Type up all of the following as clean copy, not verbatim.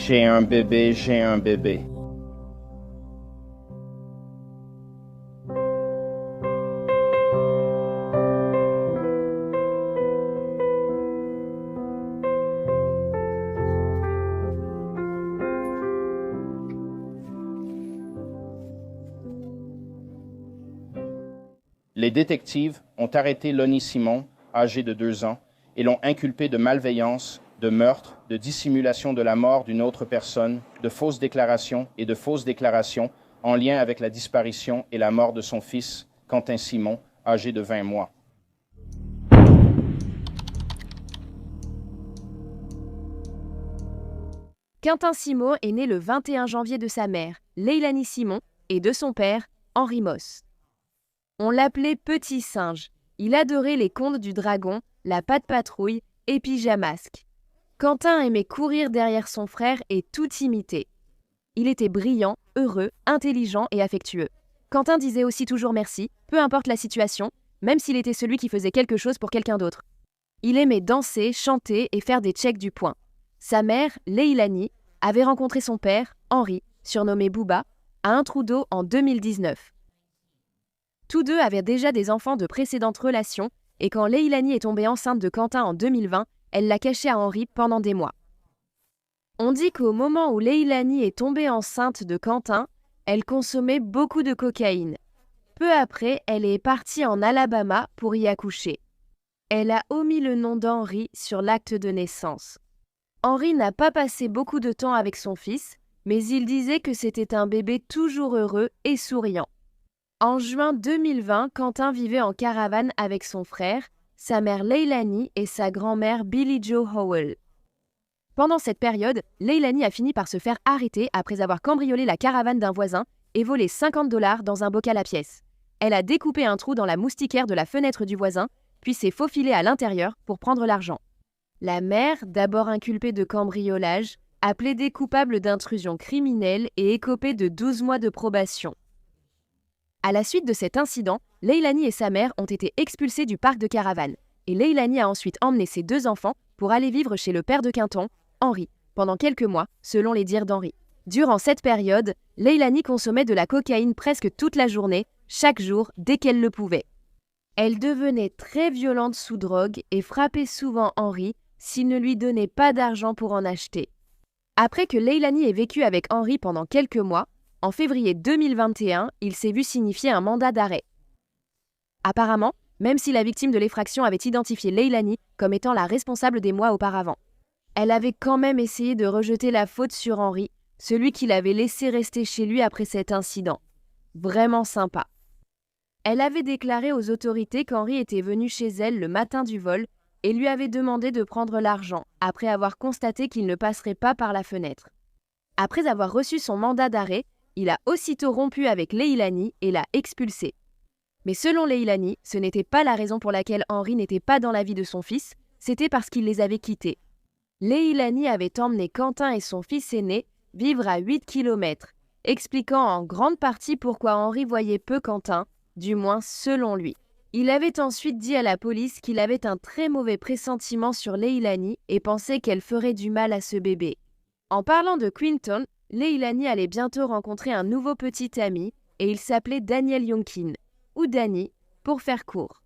J'ai un bébé, j'ai un bébé. Les détectives ont arrêté Lonnie Simon, âgé de 2 ans, et l'ont inculpé de malveillance, de meurtre, de dissimulation de la mort d'une autre personne, de fausses déclarations et de fausses déclarations en lien avec la disparition et la mort de son fils, Quentin Simon, âgé de 20 mois. Quentin Simon est né le 21 janvier de sa mère, Leilani Simon, et de son père, Henri Moss. On l'appelait Petit Singe. Il adorait les contes du dragon, la patte patrouille et Pyjamasque. Quentin aimait courir derrière son frère et tout imiter. Il était brillant, heureux, intelligent et affectueux. Quentin disait aussi toujours merci, peu importe la situation, même s'il était celui qui faisait quelque chose pour quelqu'un d'autre. Il aimait danser, chanter et faire des checks du poing. Sa mère, Leilani, avait rencontré son père, Henri, surnommé Booba, à un trou d'eau en 2019. Tous deux avaient déjà des enfants de précédentes relations, et quand Leilani est tombée enceinte de Quentin en 2020, elle l'a caché à Henri pendant des mois. On dit qu'au moment où Leilani est tombée enceinte de Quentin, elle consommait beaucoup de cocaïne. Peu après, elle est partie en Alabama pour y accoucher. Elle a omis le nom d'Henri sur l'acte de naissance. Henri n'a pas passé beaucoup de temps avec son fils, mais il disait que c'était un bébé toujours heureux et souriant. En juin 2020, Quentin vivait en caravane avec son frère, sa mère Leilani et sa grand-mère Billie Joe Howell. Pendant cette période, Leilani a fini par se faire arrêter après avoir cambriolé la caravane d'un voisin et volé $50 dans un bocal à pièces. Elle a découpé un trou dans la moustiquaire de la fenêtre du voisin, puis s'est faufilée à l'intérieur pour prendre l'argent. La mère, d'abord inculpée de cambriolage, a plaidé coupable d'intrusion criminelle et écopé de 12 mois de probation. À la suite de cet incident, Leilani et sa mère ont été expulsés du parc de caravane, et Leilani a ensuite emmené ses 2 enfants pour aller vivre chez le père de Quentin, Henri, pendant quelques mois, selon les dires d'Henri. Durant cette période, Leilani consommait de la cocaïne presque toute la journée, chaque jour, dès qu'elle le pouvait. Elle devenait très violente sous drogue et frappait souvent Henri s'il ne lui donnait pas d'argent pour en acheter. Après que Leilani ait vécu avec Henri pendant quelques mois, en février 2021, il s'est vu signifier un mandat d'arrêt. Apparemment, même si la victime de l'effraction avait identifié Leilani comme étant la responsable des mois auparavant, elle avait quand même essayé de rejeter la faute sur Henri, celui qui l'avait laissé rester chez lui après cet incident. Vraiment sympa. Elle avait déclaré aux autorités qu'Henri était venu chez elle le matin du vol et lui avait demandé de prendre l'argent, après avoir constaté qu'il ne passerait pas par la fenêtre. Après avoir reçu son mandat d'arrêt, il a aussitôt rompu avec Leilani et l'a expulsée. Mais selon Leilani, ce n'était pas la raison pour laquelle Henri n'était pas dans la vie de son fils, c'était parce qu'il les avait quittés. Leilani avait emmené Quentin et son fils aîné vivre à 8 km, expliquant en grande partie pourquoi Henri voyait peu Quentin, du moins selon lui. Il avait ensuite dit à la police qu'il avait un très mauvais pressentiment sur Leilani et pensait qu'elle ferait du mal à ce bébé. En parlant de Quentin, Leilani allait bientôt rencontrer un nouveau petit ami et il s'appelait Daniel Youngkin, ou Danny, pour faire court.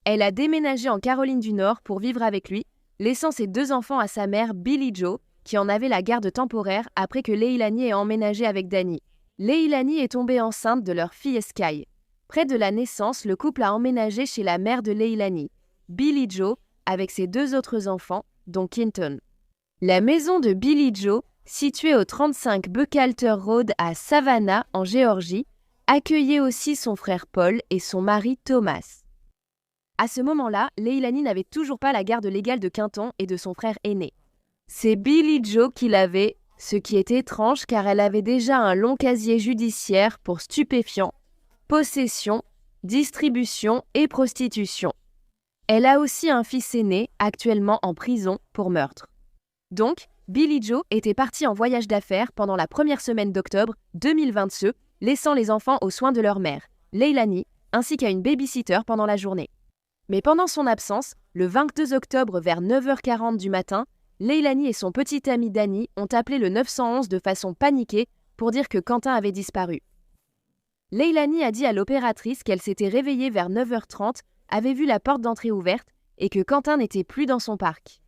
Elle a déménagé en Caroline du Nord pour vivre avec lui, laissant ses 2 enfants à sa mère Billie Joe, qui en avait la garde temporaire après que Leilani ait emménagé avec Danny. Leilani est tombée enceinte de leur fille Sky. Près de la naissance, le couple a emménagé chez la mère de Leilani, Billie Joe, avec ses 2 autres enfants, dont Quentin. La maison de Billie Joe, située au 35 Buchalter Road à Savannah, en Géorgie, accueillait aussi son frère Paul et son mari Thomas. À ce moment-là, Leilani n'avait toujours pas la garde légale de Quentin et de son frère aîné. C'est Billie Joe qui l'avait, ce qui est étrange car elle avait déjà un long casier judiciaire pour stupéfiants, possession, distribution et prostitution. Elle a aussi un fils aîné, actuellement en prison pour meurtre. Donc, Billie Joe était partie en voyage d'affaires pendant la première semaine d'octobre 2022, laissant les enfants aux soins de leur mère, Leilani, ainsi qu'à une babysitter pendant la journée. Mais pendant son absence, le 22 octobre vers 9h40 du matin, Leilani et son petit ami Danny ont appelé le 911 de façon paniquée pour dire que Quentin avait disparu. Leilani a dit à l'opératrice qu'elle s'était réveillée vers 9h30, avait vu la porte d'entrée ouverte et que Quentin n'était plus dans son parc.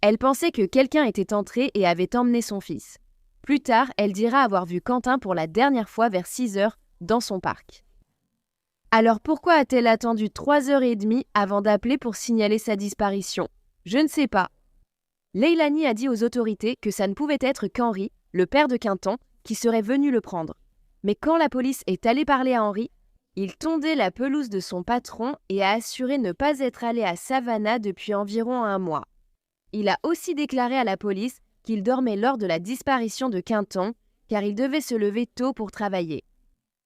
Elle pensait que quelqu'un était entré et avait emmené son fils. Plus tard, elle dira avoir vu Quentin pour la dernière fois vers 6h dans son parc. Alors pourquoi a-t-elle attendu 3h30 avant d'appeler pour signaler sa disparition? Je ne sais pas. Leilani a dit aux autorités que ça ne pouvait être qu'Henri, le père de Quentin, qui serait venu le prendre. Mais quand la police est allée parler à Henri, il tondait la pelouse de son patron et a assuré ne pas être allé à Savannah depuis environ 1 mois. Il a aussi déclaré à la police qu'il dormait lors de la disparition de Quentin, car il devait se lever tôt pour travailler.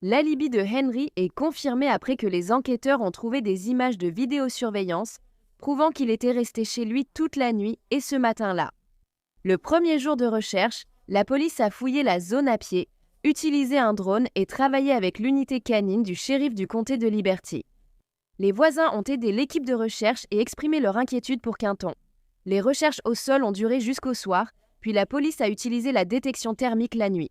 L'alibi de Henry est confirmé après que les enquêteurs ont trouvé des images de vidéosurveillance prouvant qu'il était resté chez lui toute la nuit et ce matin-là. Le premier jour de recherche, la police a fouillé la zone à pied, utilisé un drone et travaillé avec l'unité canine du shérif du comté de Liberty. Les voisins ont aidé l'équipe de recherche et exprimé leur inquiétude pour Quentin. Les recherches au sol ont duré jusqu'au soir, puis la police a utilisé la détection thermique la nuit.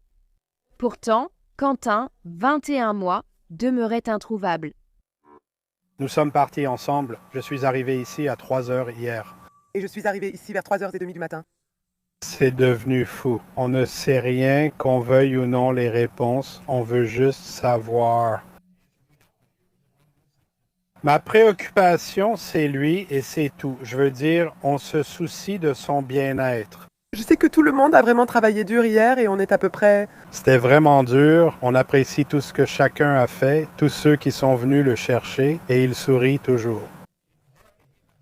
Pourtant, Quentin, 21 mois, demeurait introuvable. Nous sommes partis ensemble. Je suis arrivé ici à 3h hier. Et je suis arrivé ici vers 3h30 du matin. C'est devenu fou. On ne sait rien, qu'on veuille ou non les réponses. On veut juste savoir. Ma préoccupation, c'est lui et c'est tout. Je veux dire, on se soucie de son bien-être. Je sais que tout le monde a vraiment travaillé dur hier et on est à peu près... C'était vraiment dur. On apprécie tout ce que chacun a fait, tous ceux qui sont venus le chercher, et il sourit toujours.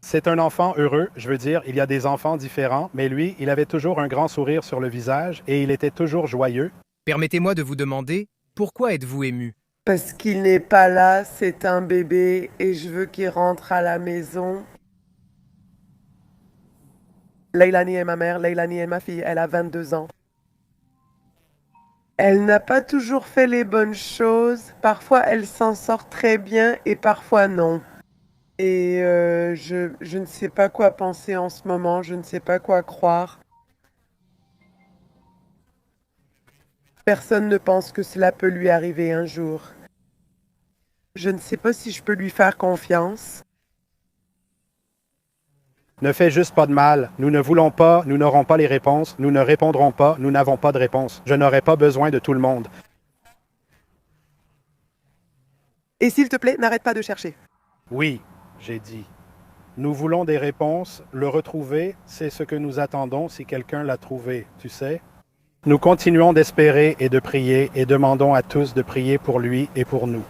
C'est un enfant heureux, je veux dire, il y a des enfants différents, mais lui, il avait toujours un grand sourire sur le visage et il était toujours joyeux. Permettez-moi de vous demander, pourquoi êtes-vous ému? Parce qu'il n'est pas là, c'est un bébé et je veux qu'il rentre à la maison. Leilani est ma mère, Leilani est ma fille, elle a 22 ans. Elle n'a pas toujours fait les bonnes choses, parfois elle s'en sort très bien et parfois non. Et je ne sais pas quoi penser en ce moment, je ne sais pas quoi croire. Personne ne pense que cela peut lui arriver un jour. Je ne sais pas si je peux lui faire confiance. Ne fais juste pas de mal. Nous ne voulons pas, nous n'aurons pas les réponses, nous ne répondrons pas, nous n'avons pas de réponse. Je n'aurai pas besoin de tout le monde. Et s'il te plaît, n'arrête pas de chercher. Oui, j'ai dit. Nous voulons des réponses. Le retrouver, c'est ce que nous attendons si quelqu'un l'a trouvé, tu sais. Nous continuons d'espérer et de prier et demandons à tous de prier pour lui et pour nous.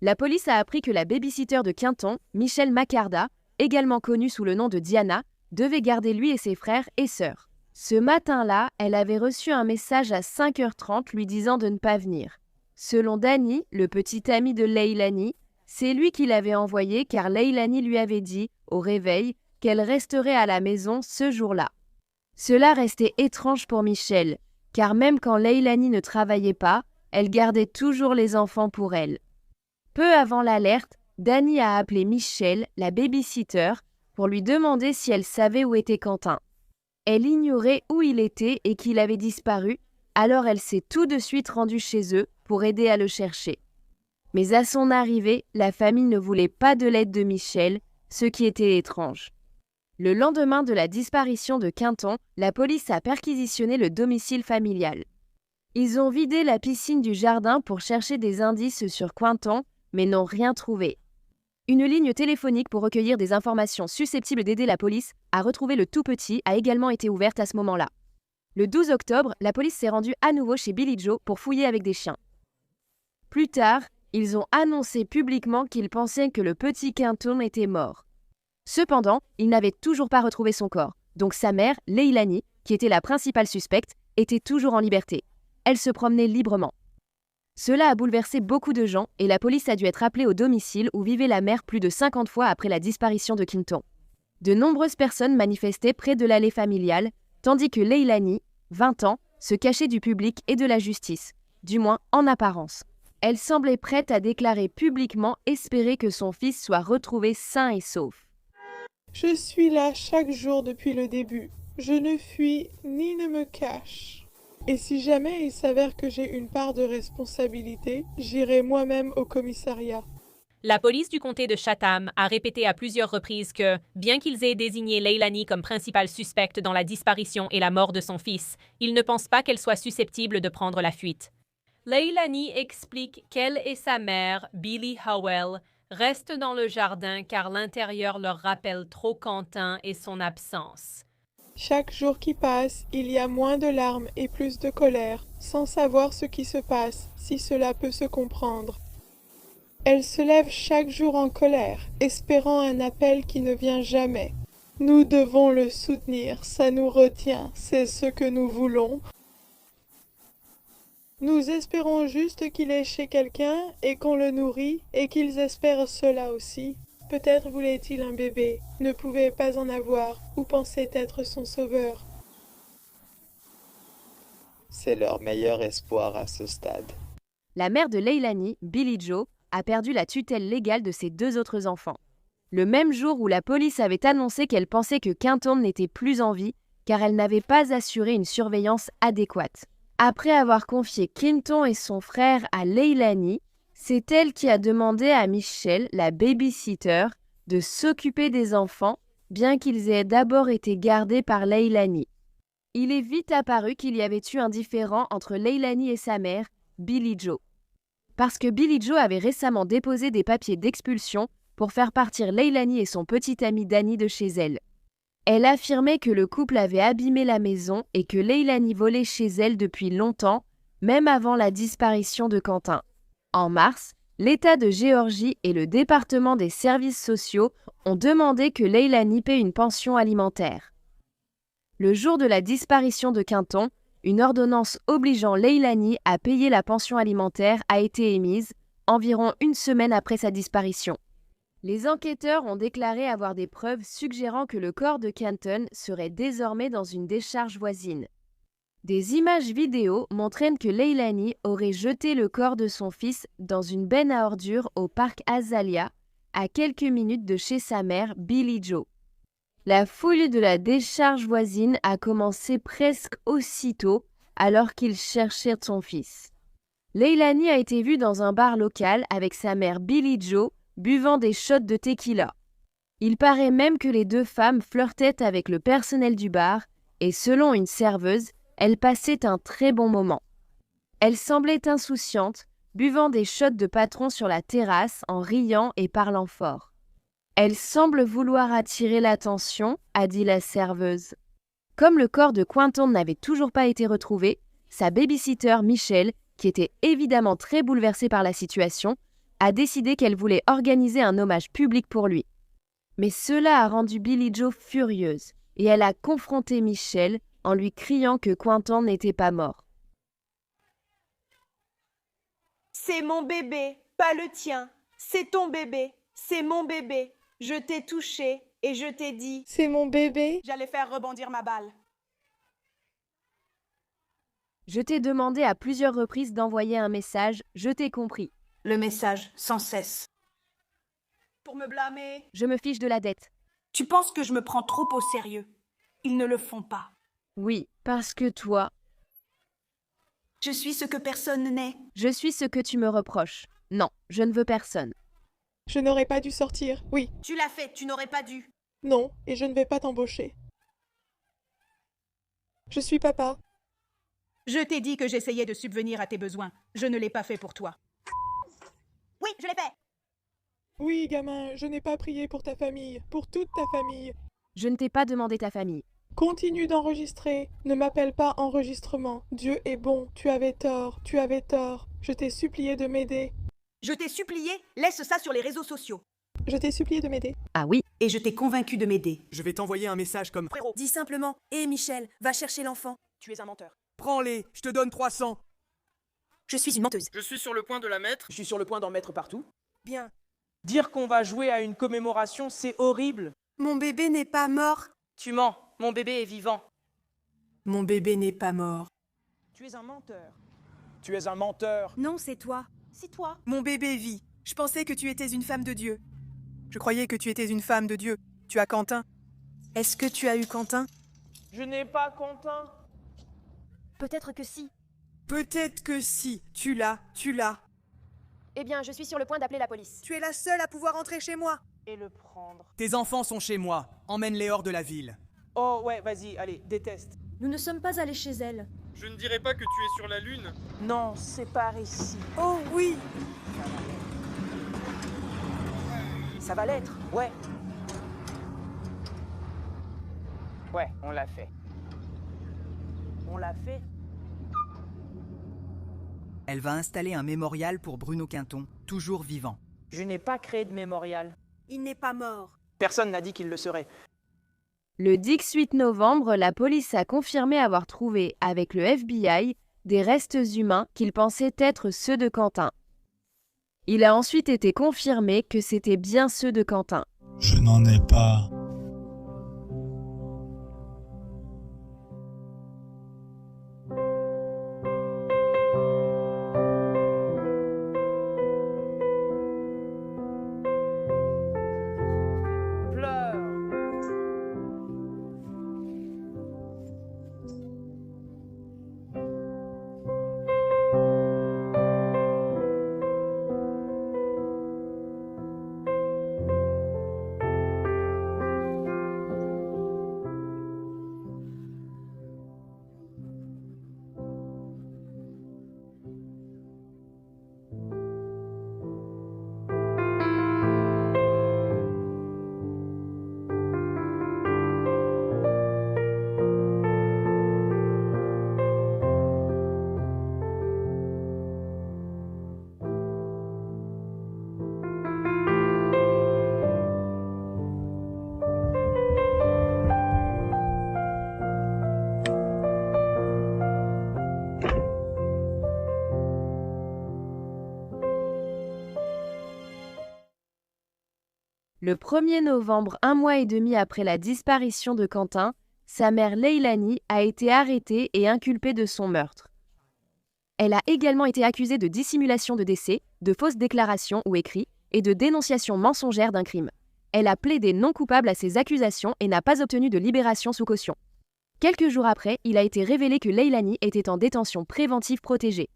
La police a appris que la babysitter de Quentin, Michelle Macarda, également connue sous le nom de Diana, devait garder lui et ses frères et sœurs. Ce matin-là, elle avait reçu un message à 5h30 lui disant de ne pas venir. Selon Danny, le petit ami de Leilani, c'est lui qui l'avait envoyé car Leilani lui avait dit, au réveil, qu'elle resterait à la maison ce jour-là. Cela restait étrange pour Michelle, car même quand Leilani ne travaillait pas, elle gardait toujours les enfants pour elle. Peu avant l'alerte, Danny a appelé Michelle, la babysitter, pour lui demander si elle savait où était Quentin. Elle ignorait où il était et qu'il avait disparu, alors elle s'est tout de suite rendue chez eux pour aider à le chercher. Mais à son arrivée, la famille ne voulait pas de l'aide de Michelle, ce qui était étrange. Le lendemain de la disparition de Quentin, la police a perquisitionné le domicile familial. Ils ont vidé la piscine du jardin pour chercher des indices sur Quentin, mais n'ont rien trouvé. Une ligne téléphonique pour recueillir des informations susceptibles d'aider la police à retrouver le tout petit a également été ouverte à ce moment-là. Le 12 octobre, la police s'est rendue à nouveau chez Billy Joe pour fouiller avec des chiens. Plus tard, ils ont annoncé publiquement qu'ils pensaient que le petit Quentin était mort. Cependant, ils n'avaient toujours pas retrouvé son corps, donc sa mère, Leilani, qui était la principale suspecte, était toujours en liberté. Elle se promenait librement. Cela a bouleversé beaucoup de gens et la police a dû être appelée au domicile où vivait la mère plus de 50 fois après la disparition de Quentin. De nombreuses personnes manifestaient près de l'allée familiale, tandis que Leilani, 20 ans, se cachait du public et de la justice, du moins en apparence. Elle semblait prête à déclarer publiquement espérer que son fils soit retrouvé sain et sauf. Je suis là chaque jour depuis le début. Je ne fuis ni ne me cache. Et si jamais il s'avère que j'ai une part de responsabilité, j'irai moi-même au commissariat. La police du comté de Chatham a répété à plusieurs reprises que, bien qu'ils aient désigné Leilani comme principale suspecte dans la disparition et la mort de son fils, ils ne pensent pas qu'elle soit susceptible de prendre la fuite. Leilani explique qu'elle et sa mère, Billie Howell, restent dans le jardin car l'intérieur leur rappelle trop Quentin et son absence. Chaque jour qui passe, il y a moins de larmes et plus de colère, sans savoir ce qui se passe, si cela peut se comprendre. Elle se lève chaque jour en colère, espérant un appel qui ne vient jamais. Nous devons le soutenir, ça nous retient, c'est ce que nous voulons. Nous espérons juste qu'il est chez quelqu'un et qu'on le nourrit et qu'ils espèrent cela aussi. Peut-être voulait-il un bébé, ne pouvait pas en avoir ou pensait être son sauveur. C'est leur meilleur espoir à ce stade. La mère de Leilani, Billie Jo, a perdu la tutelle légale de ses 2 autres enfants. Le même jour où la police avait annoncé qu'elle pensait que Quentin n'était plus en vie car elle n'avait pas assuré une surveillance adéquate. Après avoir confié Quentin et son frère à Leilani, c'est elle qui a demandé à Michelle, la babysitter, de s'occuper des enfants, bien qu'ils aient d'abord été gardés par Leilani. Il est vite apparu qu'il y avait eu un différend entre Leilani et sa mère, Billie Jo. Parce que Billie Jo avait récemment déposé des papiers d'expulsion pour faire partir Leilani et son petit ami Danny de chez elle. Elle affirmait que le couple avait abîmé la maison et que Leilani volait chez elle depuis longtemps, même avant la disparition de Quentin. En mars, l'État de Géorgie et le département des services sociaux ont demandé que Leilani paie une pension alimentaire. Le jour de la disparition de Quentin, une ordonnance obligeant Leilani à payer la pension alimentaire a été émise, environ 1 semaine après sa disparition. Les enquêteurs ont déclaré avoir des preuves suggérant que le corps de Quentin serait désormais dans une décharge voisine. Des images vidéo montraient que Leilani aurait jeté le corps de son fils dans une benne à ordures au parc Azalea, à quelques minutes de chez sa mère, Billie Jo. La fouille de la décharge voisine a commencé presque aussitôt alors qu'il cherchait son fils. Leilani a été vue dans un bar local avec sa mère Billie Jo buvant des shots de tequila. Il paraît même que les 2 femmes flirtaient avec le personnel du bar et selon une serveuse, elles passaient un très bon moment. Elle semblait insouciante, buvant des shots de patron sur la terrasse en riant et parlant fort. Elle semble vouloir attirer l'attention, a dit la serveuse. Comme le corps de Quentin n'avait toujours pas été retrouvé, sa babysitter Michelle, qui était évidemment très bouleversée par la situation, a décidé qu'elle voulait organiser un hommage public pour lui. Mais cela a rendu Billie Jo furieuse et elle a confronté Michelle en lui criant que Quentin n'était pas mort. C'est mon bébé, pas le tien. C'est ton bébé, c'est mon bébé. Je t'ai touché et je t'ai dit... C'est mon bébé? J'allais faire rebondir ma balle. Je t'ai demandé à plusieurs reprises d'envoyer un message, je t'ai compris. Le message, sans cesse. Pour me blâmer. Je me fiche de la dette. Tu penses que je me prends trop au sérieux? Ils ne le font pas. Oui, parce que toi... Je suis ce que personne n'est. Je suis ce que tu me reproches. Non, je ne veux personne. Je n'aurais pas dû sortir, oui. Tu l'as fait, tu n'aurais pas dû. Non, et je ne vais pas t'embaucher. Je suis papa. Je t'ai dit que j'essayais de subvenir à tes besoins. Je ne l'ai pas fait pour toi. Oui, je l'ai fait. Oui, gamin, je n'ai pas prié pour ta famille, pour toute ta famille. Je ne t'ai pas demandé ta famille. Continue d'enregistrer. Ne m'appelle pas enregistrement. Dieu est bon. Tu avais tort. Tu avais tort. Je t'ai supplié de m'aider. Je t'ai supplié, laisse ça sur les réseaux sociaux. Je t'ai supplié de m'aider. Ah oui. Et je t'ai convaincu de m'aider. Je vais t'envoyer un message comme... Frérot. Dis simplement, hé Michel, va chercher l'enfant. Tu es un menteur. Prends-les, je te donne 300. Je suis une menteuse. Je suis sur le point de la mettre. Je suis sur le point d'en mettre partout. Bien. Dire qu'on va jouer à une commémoration, c'est horrible. Mon bébé n'est pas mort. Tu mens, mon bébé est vivant. Mon bébé n'est pas mort. Tu es un menteur. Tu es un menteur. Non, c'est toi. C'est toi. Mon bébé vit. Je pensais que tu étais une femme de Dieu. Je croyais que tu étais une femme de Dieu. Tu as Quentin. Est-ce que tu as eu Quentin? Je n'ai pas Quentin. Peut-être que si. Peut-être que si. Tu l'as. Eh bien, je suis sur le point d'appeler la police. Tu es la seule à pouvoir entrer chez moi. Et le prendre. Tes enfants sont chez moi. Emmène-les hors de la ville. Oh ouais, vas-y, allez, déteste. Nous ne sommes pas allés chez elle. Je ne dirais pas que tu es sur la Lune. Non, c'est par ici. Oh oui. Ça va l'être, ouais. Ouais, on l'a fait. On l'a fait. Elle va installer un mémorial pour Bruno Quinton, toujours vivant. Je n'ai pas créé de mémorial. Il n'est pas mort. Personne n'a dit qu'il le serait. Le 18 novembre, la police a confirmé avoir trouvé, avec le FBI, des restes humains qu'ils pensaient être ceux de Quentin. Il a ensuite été confirmé que c'était bien ceux de Quentin. Je n'en ai pas. Le 1er novembre, 1 mois et demi après la disparition de Quentin, sa mère Leilani a été arrêtée et inculpée de son meurtre. Elle a également été accusée de dissimulation de décès, de fausses déclarations ou écrits et de dénonciation mensongère d'un crime. Elle a plaidé non coupable à ces accusations et n'a pas obtenu de libération sous caution. Quelques jours après, il a été révélé que Leilani était en détention préventive protégée.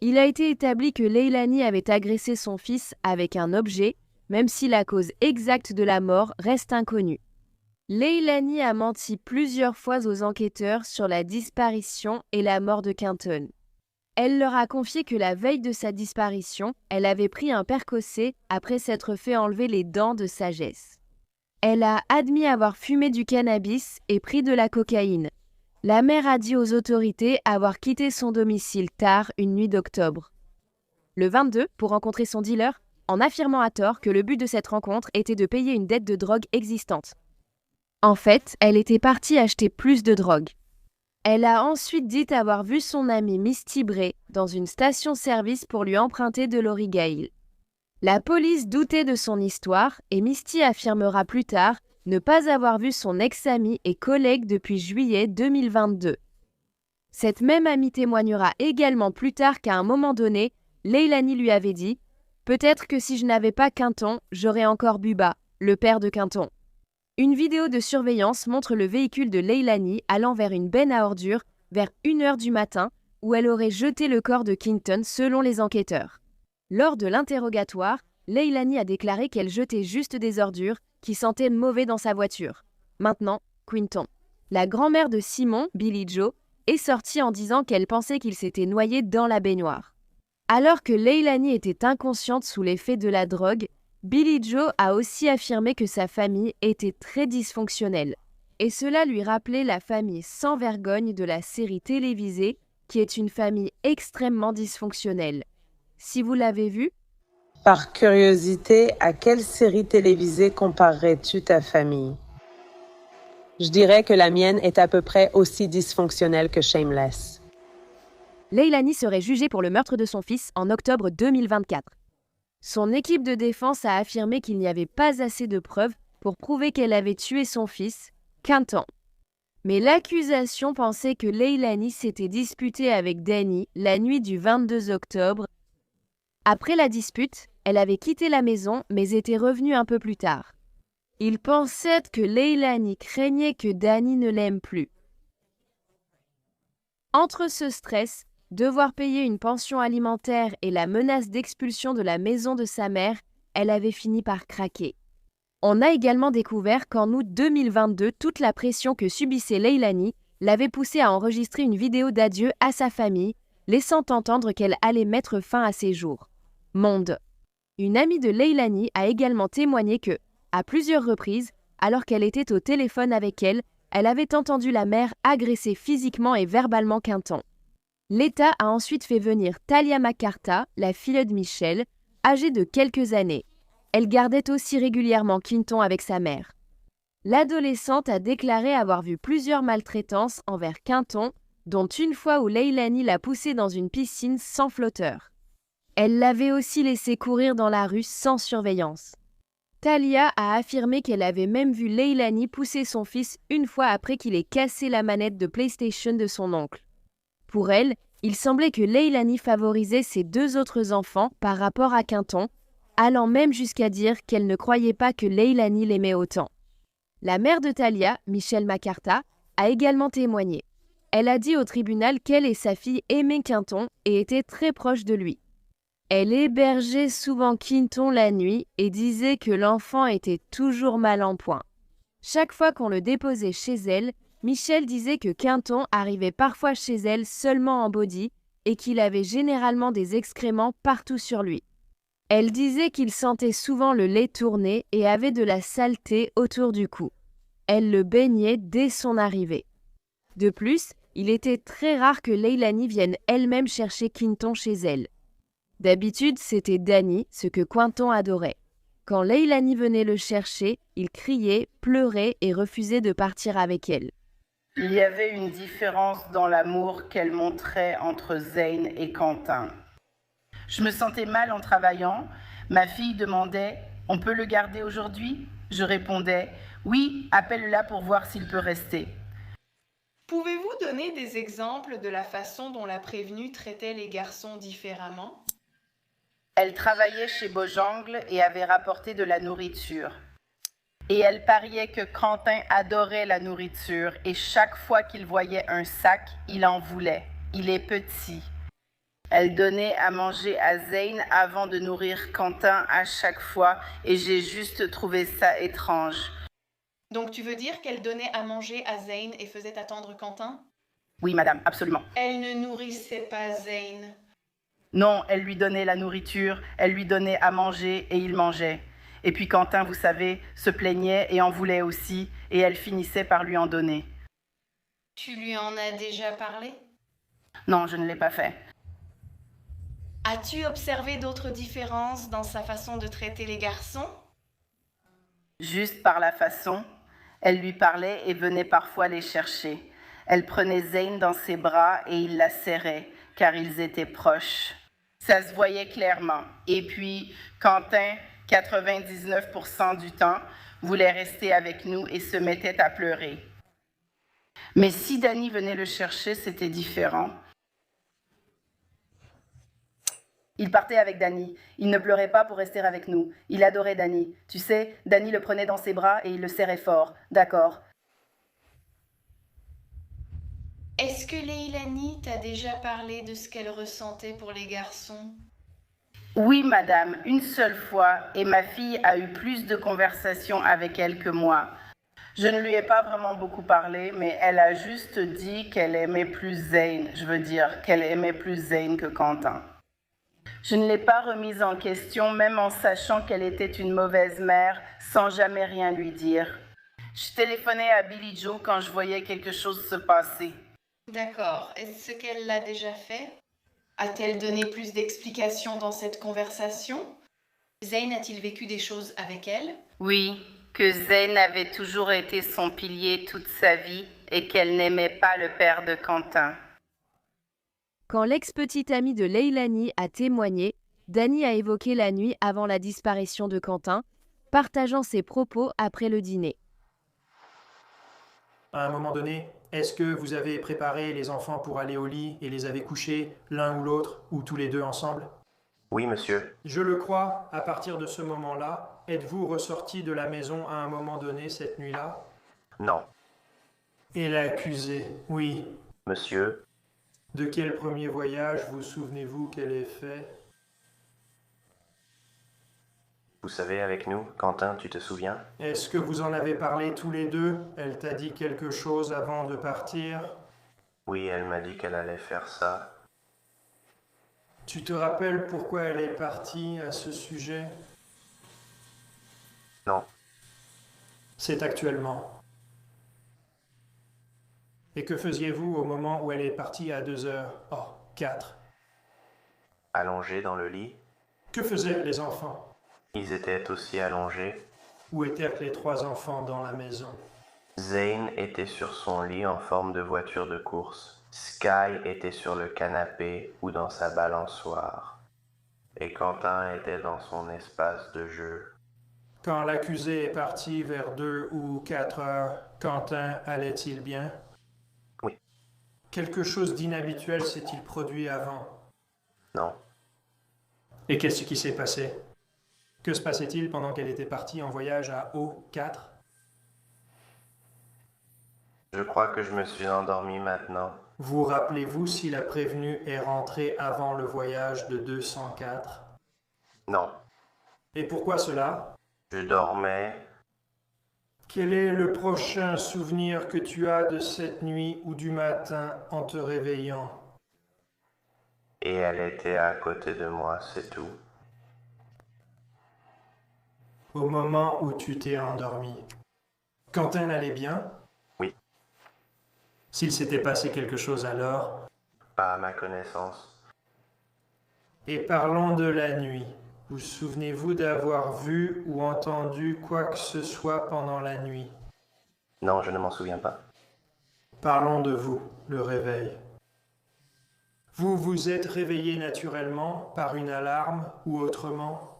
Il a été établi que Leilani avait agressé son fils avec un objet, même si la cause exacte de la mort reste inconnue. Leilani a menti plusieurs fois aux enquêteurs sur la disparition et la mort de Quinton. Elle leur a confié que la veille de sa disparition, elle avait pris un Percocet après s'être fait enlever les dents de sagesse. Elle a admis avoir fumé du cannabis et pris de la cocaïne. La mère a dit aux autorités avoir quitté son domicile tard une nuit d'octobre. Le 22, pour rencontrer son dealer, en affirmant à tort que le but de cette rencontre était de payer une dette de drogue existante. En fait, elle était partie acheter plus de drogue. Elle a ensuite dit avoir vu son amie Misty Bray dans une station-service pour lui emprunter de l'Origail. La police doutait de son histoire et Misty affirmera plus tard ne pas avoir vu son ex-ami et collègue depuis juillet 2022. Cette même amie témoignera également plus tard qu'à un moment donné, Leilani lui avait dit « Peut-être que si je n'avais pas Quinton, j'aurais encore Bubba, le père de Quinton. » Une vidéo de surveillance montre le véhicule de Leilani allant vers une benne à ordures vers 1h du matin où elle aurait jeté le corps de Quinton selon les enquêteurs. Lors de l'interrogatoire, Leilani a déclaré qu'elle jetait juste des ordures qui sentaient mauvais dans sa voiture. Maintenant, Quinton. La grand-mère de Simon, Billie Jo, est sortie en disant qu'elle pensait qu'il s'était noyé dans la baignoire. Alors que Leilani était inconsciente sous l'effet de la drogue, Billie Jo a aussi affirmé que sa famille était très dysfonctionnelle. Et cela lui rappelait la famille sans vergogne de la série télévisée, qui est une famille extrêmement dysfonctionnelle. Si vous l'avez vue, par curiosité, à quelle série télévisée comparerais-tu ta famille? Je dirais que la mienne est à peu près aussi dysfonctionnelle que Shameless. Leilani serait jugée pour le meurtre de son fils en octobre 2024. Son équipe de défense a affirmé qu'il n'y avait pas assez de preuves pour prouver qu'elle avait tué son fils, Quinton. Mais l'accusation pensait que Leilani s'était disputée avec Danny la nuit du 22 octobre. Après la dispute, elle avait quitté la maison mais était revenue un peu plus tard. Il pensait que Leilani craignait que Danny ne l'aime plus. Entre ce stress, devoir payer une pension alimentaire et la menace d'expulsion de la maison de sa mère, elle avait fini par craquer. On a également découvert qu'en août 2022, toute la pression que subissait Leilani l'avait poussée à enregistrer une vidéo d'adieu à sa famille, laissant entendre qu'elle allait mettre fin à ses jours. Monde. Une amie de Leilani a également témoigné que, à plusieurs reprises, alors qu'elle était au téléphone avec elle, elle avait entendu la mère agresser physiquement et verbalement Quinton. L'État a ensuite fait venir Talia McCarta, la fille de Michel, âgée de quelques années. Elle gardait aussi régulièrement Quinton avec sa mère. L'adolescente a déclaré avoir vu plusieurs maltraitances envers Quinton, dont une fois où Leilani l'a poussé dans une piscine sans flotteur. Elle l'avait aussi laissé courir dans la rue sans surveillance. Talia a affirmé qu'elle avait même vu Leilani pousser son fils une fois après qu'il ait cassé la manette de PlayStation de son oncle. Pour elle, il semblait que Leilani favorisait ses deux autres enfants par rapport à Quinton, allant même jusqu'à dire qu'elle ne croyait pas que Leilani l'aimait autant. La mère de Talia, Michelle McCarta, a également témoigné. Elle a dit au tribunal qu'elle et sa fille aimaient Quinton et étaient très proches de lui. Elle hébergeait souvent Quinton la nuit et disait que l'enfant était toujours mal en point. Chaque fois qu'on le déposait chez elle, Michelle disait que Quinton arrivait parfois chez elle seulement en body et qu'il avait généralement des excréments partout sur lui. Elle disait qu'il sentait souvent le lait tourner et avait de la saleté autour du cou. Elle le baignait dès son arrivée. De plus, il était très rare que Leilani vienne elle-même chercher Quinton chez elle. D'habitude, c'était Danny, ce que Quinton adorait. Quand Leilani venait le chercher, il criait, pleurait et refusait de partir avec elle. Il y avait une différence dans l'amour qu'elle montrait entre Zane et Quentin. Je me sentais mal en travaillant. Ma fille demandait « On peut le garder aujourd'hui ?» Je répondais « Oui, appelle-la pour voir s'il peut rester. » Pouvez-vous donner des exemples de la façon dont la prévenue traitait les garçons différemment? Elle travaillait chez Beaujongle et avait rapporté de la nourriture. Et elle pariait que Quentin adorait la nourriture et chaque fois qu'il voyait un sac, il en voulait. Il est petit. Elle donnait à manger à Zane avant de nourrir Quentin à chaque fois et j'ai juste trouvé ça étrange. Donc tu veux dire qu'elle donnait à manger à Zane et faisait attendre Quentin? Oui, madame, absolument. Elle ne nourrissait pas Zane. Non, elle lui donnait la nourriture, elle lui donnait à manger et il mangeait. Et puis Quentin, vous savez, se plaignait et en voulait aussi, et elle finissait par lui en donner. Tu lui en as déjà parlé? Non, je ne l'ai pas fait. As-tu observé d'autres différences dans sa façon de traiter les garçons? Juste par la façon, elle lui parlait et venait parfois les chercher. Elle prenait Zane dans ses bras et il la serrait, car ils étaient proches. Ça se voyait clairement. Et puis, Quentin, 99% du temps, voulait rester avec nous et se mettait à pleurer. Mais si Danny venait le chercher, c'était différent. Il partait avec Danny. Il ne pleurait pas pour rester avec nous. Il adorait Danny. Tu sais, Danny le prenait dans ses bras et il le serrait fort. D'accord. Est-ce que Leilani t'a déjà parlé de ce qu'elle ressentait pour les garçons? Oui, madame, une seule fois, et ma fille a eu plus de conversations avec elle que moi. Je ne lui ai pas vraiment beaucoup parlé, mais elle a juste dit qu'elle aimait plus Zane. Je veux dire, qu'elle aimait plus Zane que Quentin. Je ne l'ai pas remise en question, même en sachant qu'elle était une mauvaise mère, sans jamais rien lui dire. Je téléphonais à Billy Joe quand je voyais quelque chose se passer. D'accord. Est-ce qu'elle l'a déjà fait? A-t-elle donné plus d'explications dans cette conversation? Zane a-t-il vécu des choses avec elle? Oui, que Zane avait toujours été son pilier toute sa vie et qu'elle n'aimait pas le père de Quentin. Quand l'ex-petite amie de Leilani a témoigné, Danny a évoqué la nuit avant la disparition de Quentin, partageant ses propos après le dîner. À un moment donné, est-ce que vous avez préparé les enfants pour aller au lit et les avez couchés l'un ou l'autre ou tous les deux ensemble? Oui, monsieur. Je le crois, à partir de ce moment-là, êtes-vous ressorti de la maison à un moment donné cette nuit-là? Non. Et l'accusée, oui. Monsieur, De quel premier voyage vous souvenez-vous qu'elle ait fait? vous savez, avec nous, Quentin, tu te souviens? Est-ce que vous en avez parlé tous les deux? Elle t'a dit quelque chose avant de partir? Oui, elle m'a dit qu'elle allait faire ça. Tu te rappelles pourquoi elle est partie à ce sujet? Non. C'est actuellement. Et que faisiez-vous au moment où elle est partie à 2 heures? Oh, 4. Allongé dans le lit, Que faisaient les enfants? ils étaient aussi allongés. Où étaient les 3 enfants dans la maison? Zane était sur son lit en forme de voiture de course. Sky était sur le canapé ou dans sa balançoire. Et Quentin était dans son espace de jeu. Quand l'accusé est parti vers 2 ou 4 heures, Quentin allait-il bien? Oui. Quelque chose d'inhabituel s'est-il produit avant? Non. Et qu'est-ce qui s'est passé? Que se passait-il pendant qu'elle était partie en voyage à O4? Je crois que je me suis endormi maintenant. Vous rappelez-vous si la prévenue est rentrée avant le voyage de 204? Non. Et pourquoi cela? Je dormais. Quel est le prochain souvenir que tu as de cette nuit ou du matin en te réveillant? Et elle était à côté de moi, c'est tout. Au moment où tu t'es endormi. Quentin allait bien? Oui. S'il s'était passé quelque chose alors? Pas à ma connaissance. Et parlons de la nuit. Vous souvenez-vous d'avoir vu ou entendu quoi que ce soit pendant la nuit? Non, je ne m'en souviens pas. Parlons de vous, le réveil. Vous vous êtes réveillé naturellement par une alarme ou autrement?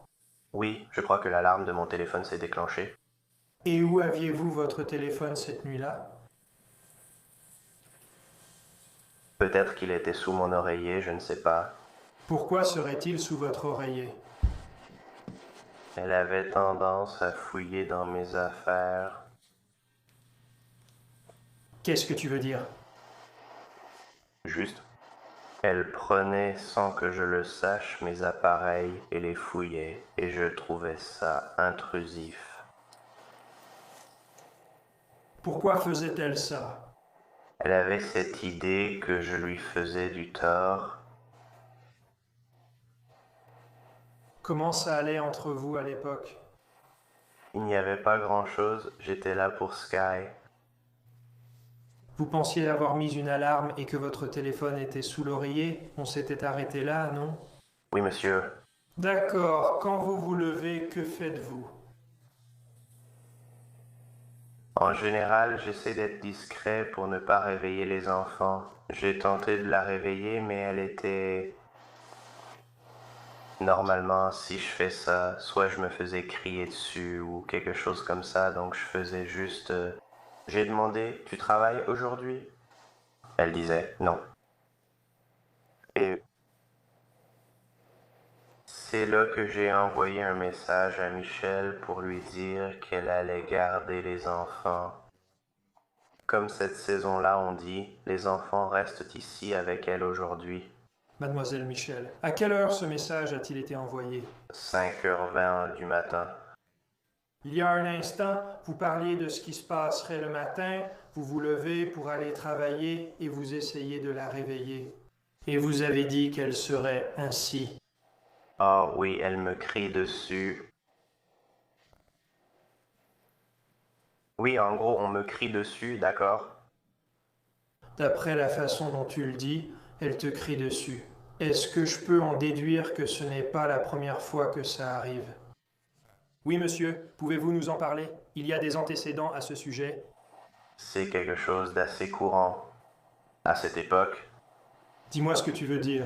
Oui, je crois que l'alarme de mon téléphone s'est déclenchée. Et où aviez-vous votre téléphone cette nuit-là? Peut-être qu'il était sous mon oreiller, je ne sais pas. Pourquoi serait-il sous votre oreiller? Elle avait tendance à fouiller dans mes affaires. Qu'est-ce que tu veux dire? Juste. Elle prenait, sans que je le sache, mes appareils et les fouillait, et je trouvais ça intrusif. Pourquoi faisait-elle ça? Elle avait cette idée que je lui faisais du tort. Comment ça allait entre vous à l'époque? Il n'y avait pas grand-chose, j'étais là pour Sky. Vous pensiez avoir mis une alarme et que votre téléphone était sous l'oreiller? On s'était arrêté là, non? Oui, monsieur. D'accord. Quand vous vous levez, que faites-vous? En général, j'essaie d'être discret pour ne pas réveiller les enfants. J'ai tenté de la réveiller, mais elle était... Normalement, si je fais ça, soit je me faisais crier dessus ou quelque chose comme ça, donc je faisais juste... J'ai demandé, tu travailles aujourd'hui? Elle disait non. Et c'est là que j'ai envoyé un message à Michel pour lui dire qu'elle allait garder les enfants. Comme cette saison-là, on dit, les enfants restent ici avec elle aujourd'hui. Mademoiselle Michel, à quelle heure ce message a-t-il été envoyé? 5h20 du matin. Il y a un instant, vous parliez de ce qui se passerait le matin, vous vous levez pour aller travailler et vous essayez de la réveiller. Et vous avez dit qu'elle serait ainsi. Ah oui, elle me crie dessus. Oui, en gros, on me crie dessus, d'accord? D'après la façon dont tu le dis, elle te crie dessus. Est-ce que je peux en déduire que ce n'est pas la première fois que ça arrive? Oui, monsieur, pouvez-vous nous en parler? Il y a des antécédents à ce sujet. C'est quelque chose d'assez courant. À cette époque, Dis-moi ce que tu veux dire.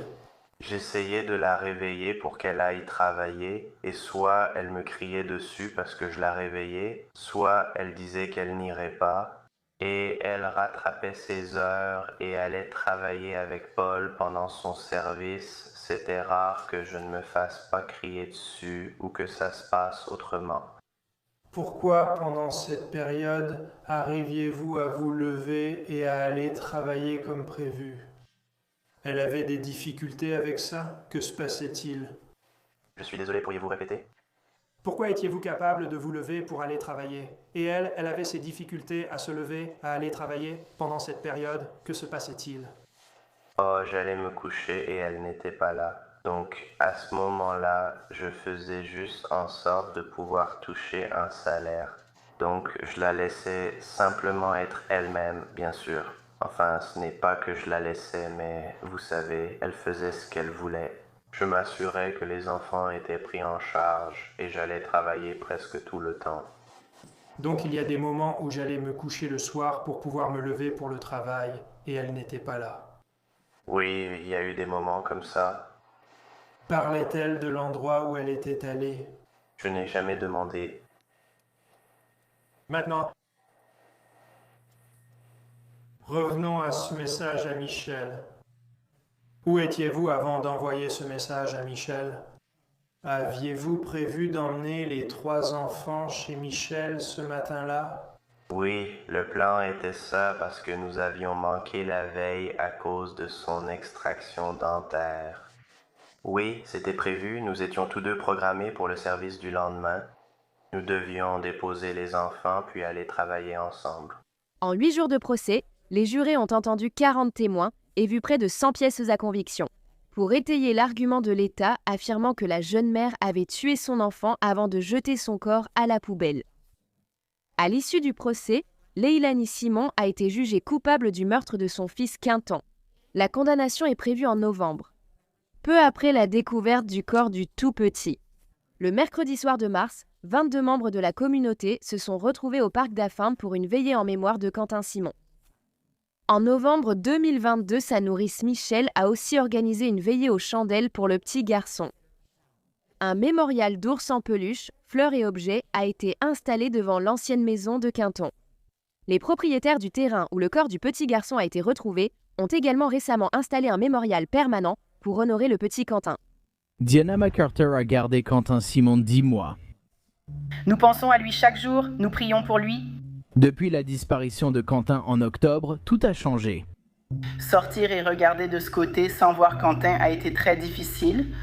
j'essayais de la réveiller pour qu'elle aille travailler, et soit elle me criait dessus parce que je la réveillais, soit elle disait qu'elle n'irait pas, et elle rattrapait ses heures et allait travailler avec Paul pendant son service. c'était rare que je ne me fasse pas crier dessus ou que ça se passe autrement. Pourquoi, pendant cette période, arriviez-vous à vous lever et à aller travailler comme prévu? Elle avait des difficultés avec ça? Que se passait-il? Je suis désolé, pourriez-vous répéter? Pourquoi étiez-vous capable de vous lever pour aller travailler? Et elle avait ses difficultés à se lever, à aller travailler pendant cette période. Que se passait-il? Oh, j'allais me coucher et elle n'était pas là. Donc, à ce moment-là, je faisais juste en sorte de pouvoir toucher un salaire. Donc, je la laissais simplement être elle-même, bien sûr. Enfin, ce n'est pas que je la laissais, mais vous savez, elle faisait ce qu'elle voulait. Je m'assurais que les enfants étaient pris en charge et j'allais travailler presque tout le temps. Donc, il y a des moments où j'allais me coucher le soir pour pouvoir me lever pour le travail et elle n'était pas là. Oui, il y a eu des moments comme ça. Parlait-elle de l'endroit où elle était allée? Je n'ai jamais demandé. Maintenant, revenons à ce message à Michel. Où étiez-vous avant d'envoyer ce message à Michel? Aviez-vous prévu d'emmener les 3 enfants chez Michel ce matin-là? Oui, le plan était ça parce que nous avions manqué la veille à cause de son extraction dentaire. Oui, c'était prévu, nous étions tous deux programmés pour le service du lendemain. Nous devions déposer les enfants puis aller travailler ensemble. En 8 jours de procès, les jurés ont entendu 40 témoins et vu près de 100 pièces à conviction, pour étayer l'argument de l'État affirmant que la jeune mère avait tué son enfant avant de jeter son corps à la poubelle. À l'issue du procès, Leilani Simon a été jugée coupable du meurtre de son fils Quinton. La condamnation est prévue en novembre, peu après la découverte du corps du tout petit. Le mercredi soir de mars, 22 membres de la communauté se sont retrouvés au parc d'Affin pour une veillée en mémoire de Quentin Simon. En novembre 2022, sa nourrice Michelle a aussi organisé une veillée aux chandelles pour le petit garçon. Un mémorial d'ours en peluche, fleurs et objets a été installé devant l'ancienne maison de Quinton. Les propriétaires du terrain où le corps du petit garçon a été retrouvé ont également récemment installé un mémorial permanent pour honorer le petit Quentin. Diana McCarter a gardé Quentin Simon 10 mois. Nous pensons à lui chaque jour, nous prions pour lui. Depuis la disparition de Quentin en octobre, tout a changé. Sortir et regarder de ce côté sans voir Quentin a été très difficile.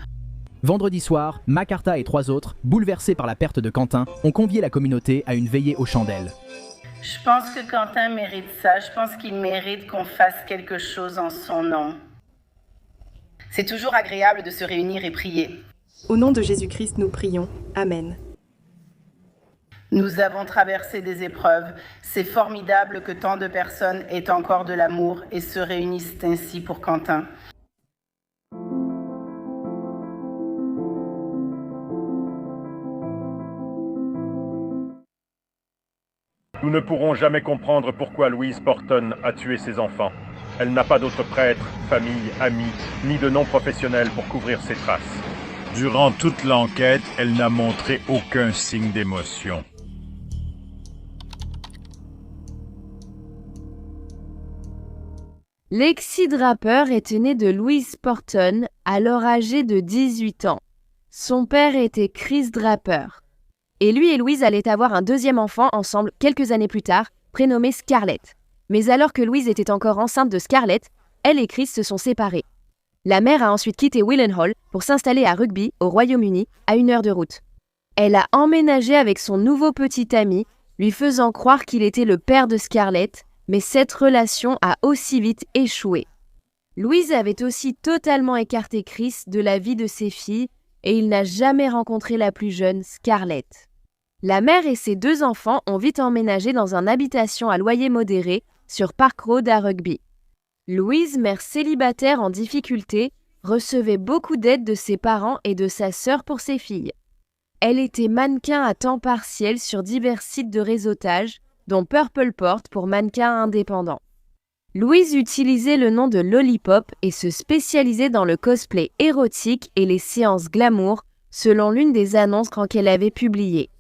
Vendredi soir, McCarter et 3 autres, bouleversés par la perte de Quentin, ont convié la communauté à une veillée aux chandelles. Je pense que Quentin mérite ça. Je pense qu'il mérite qu'on fasse quelque chose en son nom. C'est toujours agréable de se réunir et prier. Au nom de Jésus-Christ, nous prions. Amen. Nous avons traversé des épreuves. C'est formidable que tant de personnes aient encore de l'amour et se réunissent ainsi pour Quentin. Nous ne pourrons jamais comprendre pourquoi Louise Porton a tué ses enfants. Elle n'a pas d'autres prêtres, famille, amis, ni de non-professionnels pour couvrir ses traces. Durant toute l'enquête, elle n'a montré aucun signe d'émotion. Lexi Draper est née de Louise Porton, alors âgée de 18 ans. Son père était Chris Draper. Et lui et Louise allaient avoir un deuxième enfant ensemble quelques années plus tard, prénommé Scarlett. Mais alors que Louise était encore enceinte de Scarlett, elle et Chris se sont séparés. La mère a ensuite quitté Willenhall pour s'installer à Rugby, au Royaume-Uni, à 1 heure de route. Elle a emménagé avec son nouveau petit ami, lui faisant croire qu'il était le père de Scarlett, mais cette relation a aussi vite échoué. Louise avait aussi totalement écarté Chris de la vie de ses filles et il n'a jamais rencontré la plus jeune, Scarlett. La mère et ses 2 enfants ont vite emménagé dans une habitation à loyer modéré sur Park Road à Rugby. Louise, mère célibataire en difficulté, recevait beaucoup d'aide de ses parents et de sa sœur pour ses filles. Elle était mannequin à temps partiel sur divers sites de réseautage, dont Purple Port pour mannequins indépendants. Louise utilisait le nom de Lollipop et se spécialisait dans le cosplay érotique et les séances glamour, selon l'une des annonces qu'elle avait publiées.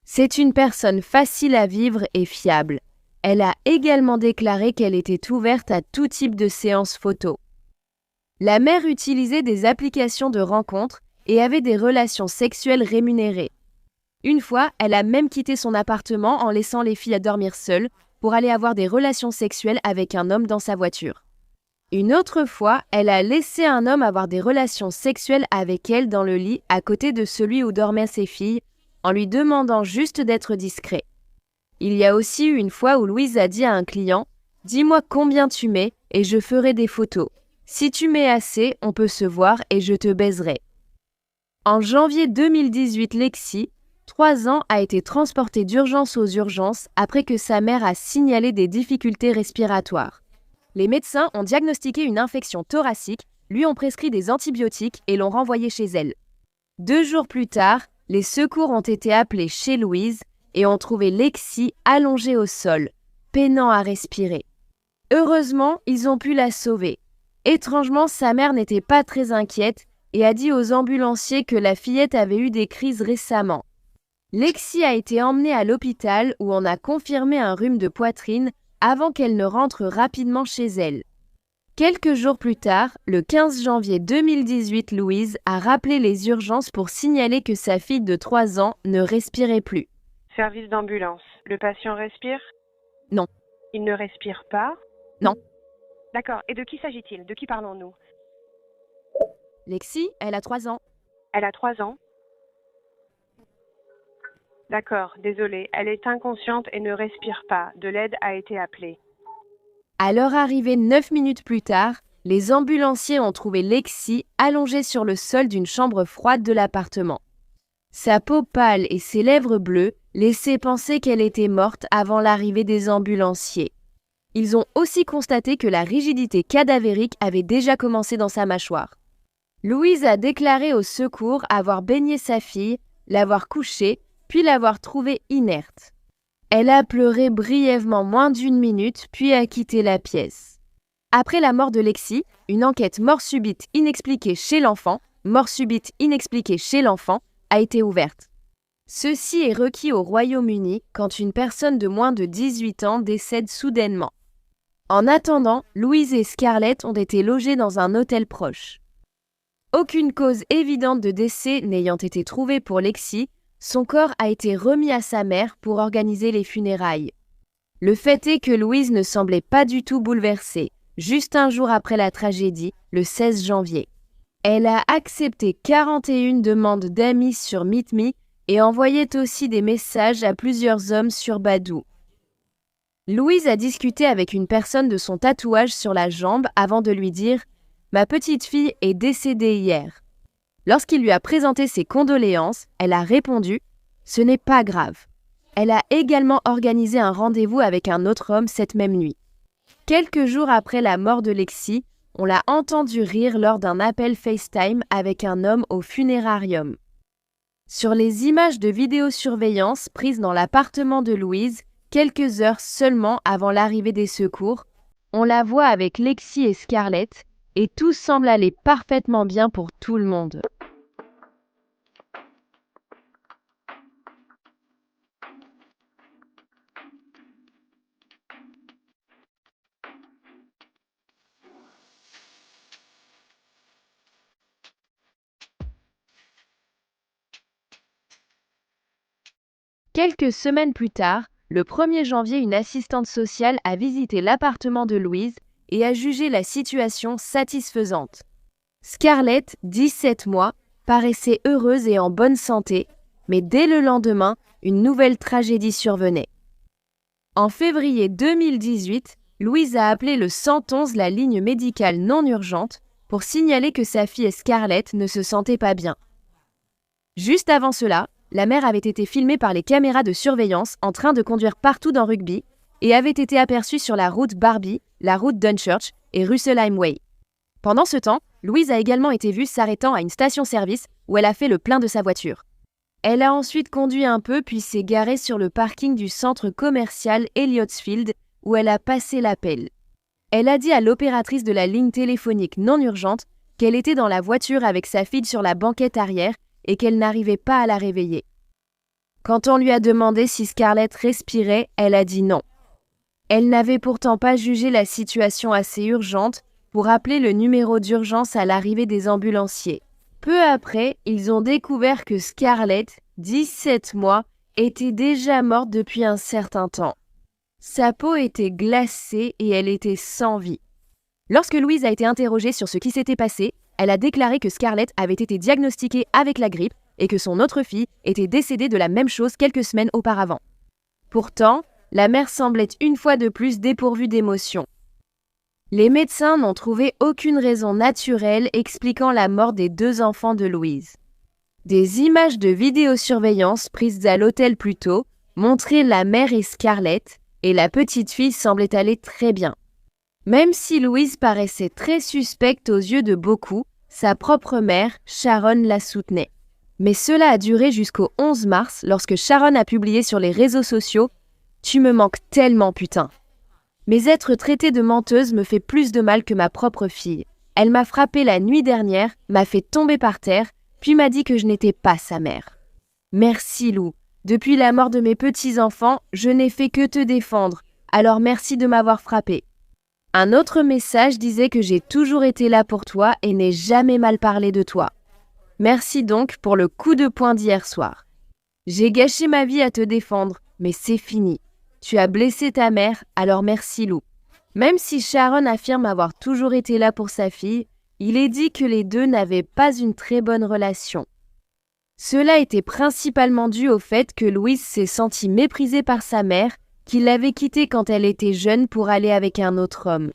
C'est une personne facile à vivre et fiable. Elle a également déclaré qu'elle était ouverte à tout type de séances photos. La mère utilisait des applications de rencontres et avait des relations sexuelles rémunérées. Une fois, elle a même quitté son appartement en laissant les filles à dormir seules pour aller avoir des relations sexuelles avec un homme dans sa voiture. Une autre fois, elle a laissé un homme avoir des relations sexuelles avec elle dans le lit à côté de celui où dormaient ses filles, en lui demandant juste d'être discret. Il y a aussi eu une fois où Louise a dit à un client « Dis-moi combien tu mets et je ferai des photos. Si tu mets assez, on peut se voir et je te baiserai. » En janvier 2018, Lexi, 3 ans, a été transportée d'urgence aux urgences après que sa mère a signalé des difficultés respiratoires. Les médecins ont diagnostiqué une infection thoracique, lui ont prescrit des antibiotiques et l'ont renvoyée chez elle. 2 jours plus tard, les secours ont été appelés chez Louise et ont trouvé Lexi allongée au sol, peinant à respirer. Heureusement, ils ont pu la sauver. Étrangement, sa mère n'était pas très inquiète et a dit aux ambulanciers que la fillette avait eu des crises récemment. Lexi a été emmenée à l'hôpital où on a confirmé un rhume de poitrine avant qu'elle ne rentre rapidement chez elle. Quelques jours plus tard, le 15 janvier 2018, Louise a rappelé les urgences pour signaler que sa fille de 3 ans ne respirait plus. Service d'ambulance. Le patient respire? Non. Il ne respire pas? Non. D'accord. Et de qui s'agit-il? De qui parlons-nous? Lexi, elle a 3 ans. Elle a 3 ans? D'accord, désolée. Elle est inconsciente et ne respire pas. De l'aide a été appelée. À leur arrivée 9 minutes plus tard, les ambulanciers ont trouvé Lexi allongée sur le sol d'une chambre froide de l'appartement. Sa peau pâle et ses lèvres bleues laissaient penser qu'elle était morte avant l'arrivée des ambulanciers. Ils ont aussi constaté que la rigidité cadavérique avait déjà commencé dans sa mâchoire. Louise a déclaré au secours avoir baigné sa fille, l'avoir couchée, puis l'avoir trouvée inerte. Elle a pleuré brièvement moins d'1 minute, puis a quitté la pièce. Après la mort de Lexi, une enquête mort subite inexpliquée chez l'enfant, a été ouverte. Ceci est requis au Royaume-Uni quand une personne de moins de 18 ans décède soudainement. En attendant, Louise et Scarlett ont été logées dans un hôtel proche. Aucune cause évidente de décès n'ayant été trouvée pour Lexi, son corps a été remis à sa mère pour organiser les funérailles. Le fait est que Louise ne semblait pas du tout bouleversée, juste un jour après la tragédie, le 16 janvier. Elle a accepté 41 demandes d'amis sur Meet Me et envoyait aussi des messages à plusieurs hommes sur Badoo. Louise a discuté avec une personne de son tatouage sur la jambe avant de lui dire « Ma petite fille est décédée hier ». Lorsqu'il lui a présenté ses condoléances, elle a répondu « Ce n'est pas grave ». Elle a également organisé un rendez-vous avec un autre homme cette même nuit. Quelques jours après la mort de Lexi, on l'a entendu rire lors d'un appel FaceTime avec un homme au funérarium. Sur les images de vidéosurveillance prises dans l'appartement de Louise, quelques heures seulement avant l'arrivée des secours, on la voit avec Lexi et Scarlett, et tout semble aller parfaitement bien pour tout le monde. Quelques semaines plus tard, le 1er janvier, une assistante sociale a visité l'appartement de Louise et a jugé la situation satisfaisante. Scarlett, 17 mois, paraissait heureuse et en bonne santé, mais dès le lendemain, une nouvelle tragédie survenait. En février 2018, Louise a appelé le 111, la ligne médicale non urgente, pour signaler que sa fille Scarlett ne se sentait pas bien. Juste avant cela, la mère avait été filmée par les caméras de surveillance en train de conduire partout dans Rugby et avait été aperçue sur la route Barbie, la route Dunchurch et Russellheim Way. Pendant ce temps, Louise a également été vue s'arrêtant à une station-service où elle a fait le plein de sa voiture. Elle a ensuite conduit un peu puis s'est garée sur le parking du centre commercial Elliottsfield où elle a passé l'appel. Elle a dit à l'opératrice de la ligne téléphonique non urgente qu'elle était dans la voiture avec sa fille sur la banquette arrière et qu'elle n'arrivait pas à la réveiller. Quand on lui a demandé si Scarlett respirait, elle a dit non. Elle n'avait pourtant pas jugé la situation assez urgente pour appeler le numéro d'urgence à l'arrivée des ambulanciers. Peu après, ils ont découvert que Scarlett, 17 mois, était déjà morte depuis un certain temps. Sa peau était glacée et elle était sans vie. Lorsque Louise a été interrogée sur ce qui s'était passé, elle a déclaré que Scarlett avait été diagnostiquée avec la grippe et que son autre fille était décédée de la même chose quelques semaines auparavant. Pourtant, la mère semblait une fois de plus dépourvue d'émotion. Les médecins n'ont trouvé aucune raison naturelle expliquant la mort des 2 enfants de Louise. Des images de vidéosurveillance prises à l'hôtel plus tôt montraient la mère et Scarlett, et la petite fille semblait aller très bien. Même si Louise paraissait très suspecte aux yeux de beaucoup, sa propre mère, Sharon, la soutenait. Mais cela a duré jusqu'au 11 mars lorsque Sharon a publié sur les réseaux sociaux « Tu me manques tellement, putain ». Mais être traitée de menteuse me fait plus de mal que ma propre fille. Elle m'a frappée la nuit dernière, m'a fait tomber par terre, puis m'a dit que je n'étais pas sa mère. Merci Lou. Depuis la mort de mes petits-enfants, je n'ai fait que te défendre, alors merci de m'avoir frappée. Un autre message disait que j'ai toujours été là pour toi et n'ai jamais mal parlé de toi. Merci donc pour le coup de poing d'hier soir. J'ai gâché ma vie à te défendre, mais c'est fini. Tu as blessé ta mère, alors merci Lou. Même si Sharon affirme avoir toujours été là pour sa fille, il est dit que les deux n'avaient pas une très bonne relation. Cela était principalement dû au fait que Louise s'est sentie méprisée par sa mère, qui l'avait quittée quand elle était jeune pour aller avec un autre homme.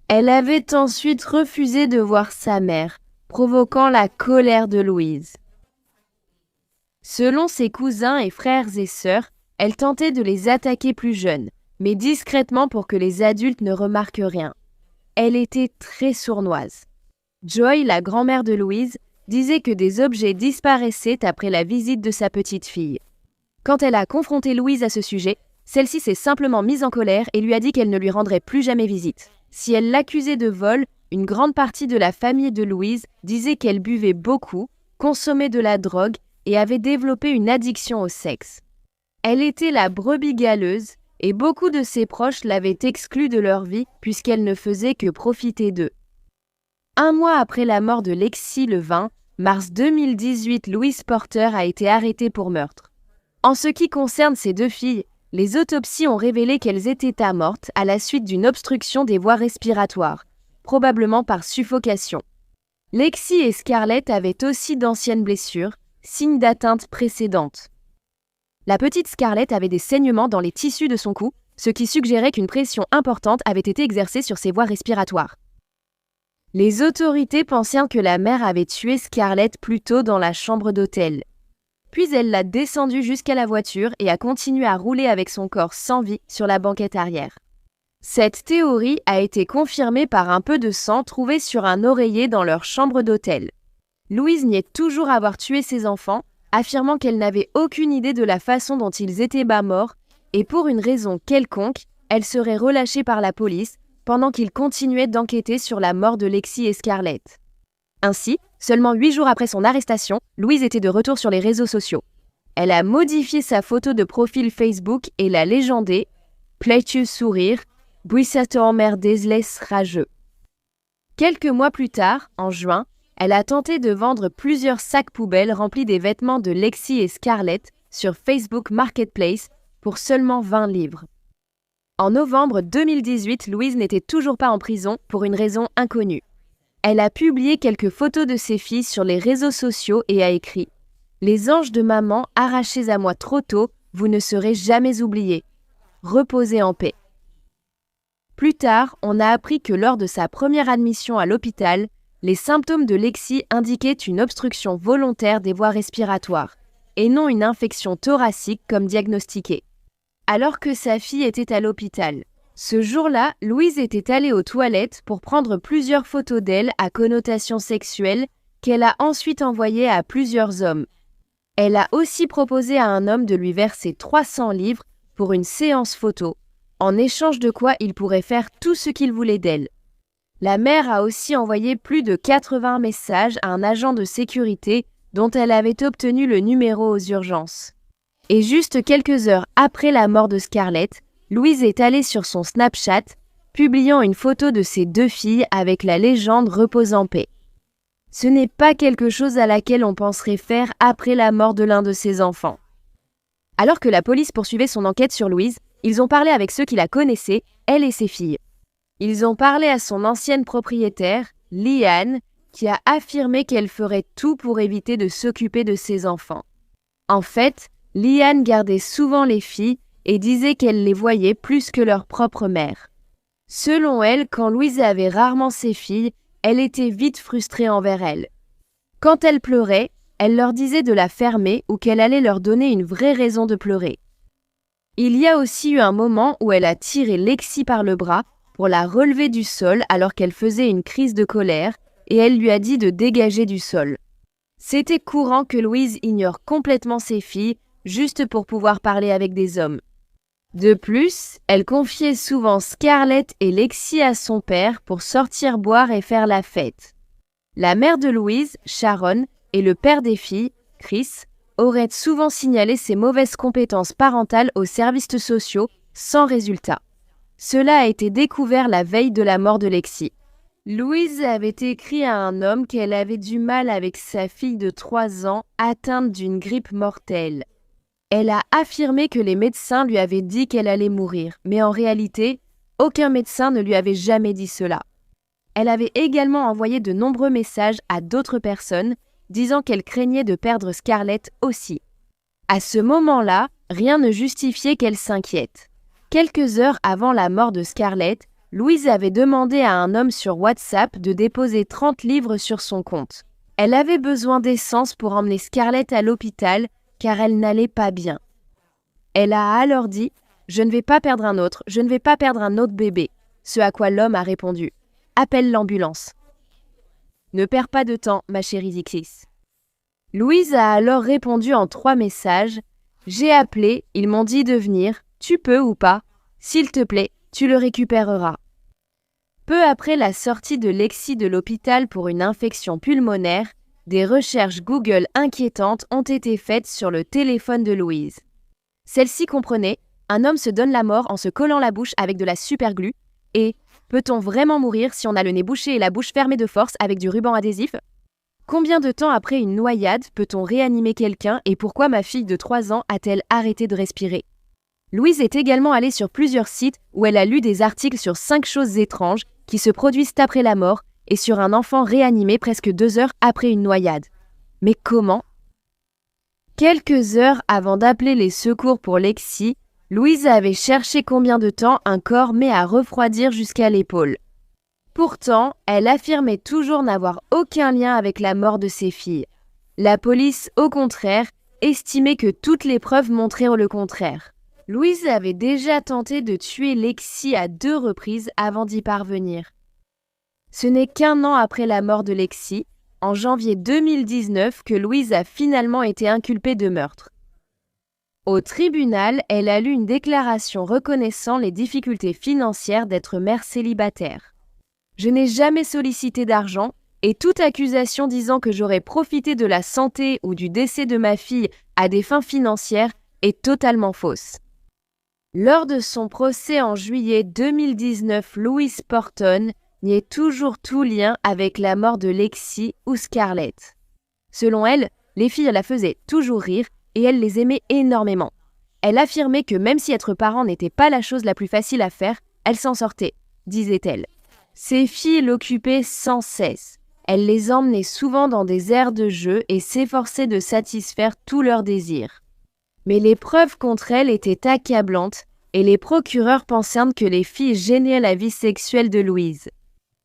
Elle avait ensuite refusé de voir sa mère, provoquant la colère de Louise. Selon ses cousins et frères et sœurs, elle tentait de les attaquer plus jeunes, mais discrètement pour que les adultes ne remarquent rien. Elle était très sournoise. Joy, la grand-mère de Louise, disait que des objets disparaissaient après la visite de sa petite fille. Quand elle a confronté Louise à ce sujet, celle-ci s'est simplement mise en colère et lui a dit qu'elle ne lui rendrait plus jamais visite. Si elle l'accusait de vol, une grande partie de la famille de Louise disait qu'elle buvait beaucoup, consommait de la drogue et avait développé une addiction au sexe. Elle était la brebis galeuse et beaucoup de ses proches l'avaient exclue de leur vie puisqu'elle ne faisait que profiter d'eux. Un mois après la mort de Lexi le 20 mars 2018, Louise Porter a été arrêtée pour meurtre. En ce qui concerne ses 2 filles, les autopsies ont révélé qu'elles étaient mortes à la suite d'une obstruction des voies respiratoires, probablement par suffocation. Lexi et Scarlett avaient aussi d'anciennes blessures, signes d'atteinte précédentes. La petite Scarlett avait des saignements dans les tissus de son cou, ce qui suggérait qu'une pression importante avait été exercée sur ses voies respiratoires. Les autorités pensaient que la mère avait tué Scarlett plus tôt dans la chambre d'hôtel. Puis elle l'a descendue jusqu'à la voiture et a continué à rouler avec son corps sans vie sur la banquette arrière. Cette théorie a été confirmée par un peu de sang trouvé sur un oreiller dans leur chambre d'hôtel. Louise niait toujours avoir tué ses enfants, affirmant qu'elle n'avait aucune idée de la façon dont ils étaient morts, et pour une raison quelconque, elle serait relâchée par la police pendant qu'ils continuaient d'enquêter sur la mort de Lexi et Scarlett. Ainsi, seulement 8 jours après son arrestation, Louise était de retour sur les réseaux sociaux. Elle a modifié sa photo de profil Facebook et l'a légendée « Plais-tu sourire, buissato emmerdés laisse rageux ». Quelques mois plus tard, en juin, elle a tenté de vendre plusieurs sacs poubelles remplis des vêtements de Lexi et Scarlett sur Facebook Marketplace pour seulement 20 livres. En novembre 2018, Louise n'était toujours pas en prison pour une raison inconnue. Elle a publié quelques photos de ses filles sur les réseaux sociaux et a écrit « Les anges de maman arrachés à moi trop tôt, vous ne serez jamais oubliés. Reposez en paix. » Plus tard, on a appris que lors de sa première admission à l'hôpital, les symptômes de Lexi indiquaient une obstruction volontaire des voies respiratoires et non une infection thoracique comme diagnostiquée. Alors que sa fille était à l'hôpital. Ce jour-là, Louise était allée aux toilettes pour prendre plusieurs photos d'elle à connotation sexuelle qu'elle a ensuite envoyées à plusieurs hommes. Elle a aussi proposé à un homme de lui verser 300 livres pour une séance photo, en échange de quoi il pourrait faire tout ce qu'il voulait d'elle. La mère a aussi envoyé plus de 80 messages à un agent de sécurité dont elle avait obtenu le numéro aux urgences. Et juste quelques heures après la mort de Scarlett, Louise est allée sur son Snapchat publiant une photo de ses 2 filles avec la légende « Repose en paix ». Ce n'est pas quelque chose à laquelle on penserait faire après la mort de l'un de ses enfants. Alors que la police poursuivait son enquête sur Louise, ils ont parlé avec ceux qui la connaissaient, elle et ses filles. Ils ont parlé à son ancienne propriétaire, Leanne, qui a affirmé qu'elle ferait tout pour éviter de s'occuper de ses enfants. En fait, Leanne gardait souvent les filles et disait qu'elle les voyait plus que leur propre mère. Selon elle, quand Louise avait rarement ses filles, elle était vite frustrée envers elles. Quand elles pleuraient, elle leur disait de la fermer ou qu'elle allait leur donner une vraie raison de pleurer. Il y a aussi eu un moment où elle a tiré Lexi par le bras pour la relever du sol alors qu'elle faisait une crise de colère et elle lui a dit de dégager du sol. C'était courant que Louise ignore complètement ses filles juste pour pouvoir parler avec des hommes. De plus, elle confiait souvent Scarlett et Lexi à son père pour sortir boire et faire la fête. La mère de Louise, Sharon, et le père des filles, Chris, auraient souvent signalé ses mauvaises compétences parentales aux services sociaux, sans résultat. Cela a été découvert la veille de la mort de Lexi. Louise avait écrit à un homme qu'elle avait du mal avec sa fille de 3 ans atteinte d'une grippe mortelle. Elle a affirmé que les médecins lui avaient dit qu'elle allait mourir, mais en réalité, aucun médecin ne lui avait jamais dit cela. Elle avait également envoyé de nombreux messages à d'autres personnes, disant qu'elle craignait de perdre Scarlett aussi. À ce moment-là, rien ne justifiait qu'elle s'inquiète. Quelques heures avant la mort de Scarlett, Louise avait demandé à un homme sur WhatsApp de déposer 30 livres sur son compte. Elle avait besoin d'essence pour emmener Scarlett à l'hôpital car elle n'allait pas bien. Elle a alors dit « Je ne vais pas perdre un autre, je ne vais pas perdre un autre bébé », ce à quoi l'homme a répondu « Appelle l'ambulance ». Ne perds pas de temps, ma chérie Dixis. Louise a alors répondu en 3 messages « J'ai appelé, ils m'ont dit de venir, tu peux ou pas, s'il te plaît, tu le récupéreras. » Peu après la sortie de Lexi de l'hôpital pour une infection pulmonaire, des recherches Google inquiétantes ont été faites sur le téléphone de Louise. Celle-ci comprenait « Un homme se donne la mort en se collant la bouche avec de la superglue » et « Peut-on vraiment mourir si on a le nez bouché et la bouche fermée de force avec du ruban adhésif ? Combien de temps après une noyade peut-on réanimer quelqu'un et pourquoi ma fille de 3 ans a-t-elle arrêté de respirer ?» Louise est également allée sur plusieurs sites où elle a lu des articles sur 5 choses étranges qui se produisent après la mort et sur un enfant réanimé presque 2 heures après une noyade. Mais comment ? Quelques heures avant d'appeler les secours pour Lexi, Louise avait cherché combien de temps un corps met à refroidir jusqu'à l'épaule. Pourtant, elle affirmait toujours n'avoir aucun lien avec la mort de ses filles. La police, au contraire, estimait que toutes les preuves montraient le contraire. Louise avait déjà tenté de tuer Lexi à 2 reprises avant d'y parvenir. Ce n'est qu'1 an après la mort de Lexi, en janvier 2019, que Louise a finalement été inculpée de meurtre. Au tribunal, elle a lu une déclaration reconnaissant les difficultés financières d'être mère célibataire. « Je n'ai jamais sollicité d'argent et toute accusation disant que j'aurais profité de la santé ou du décès de ma fille à des fins financières est totalement fausse. » Lors de son procès en juillet 2019, Louise Porton niait toujours tout lien avec la mort de Lexi ou Scarlett. Selon elle, les filles la faisaient toujours rire et elle les aimait énormément. Elle affirmait que même si être parent n'était pas la chose la plus facile à faire, elle s'en sortait, disait-elle. Ses filles l'occupaient sans cesse. Elle les emmenait souvent dans des aires de jeu et s'efforçait de satisfaire tous leurs désirs. Mais les preuves contre elle étaient accablantes et les procureurs pensaient que les filles gênaient la vie sexuelle de Louise.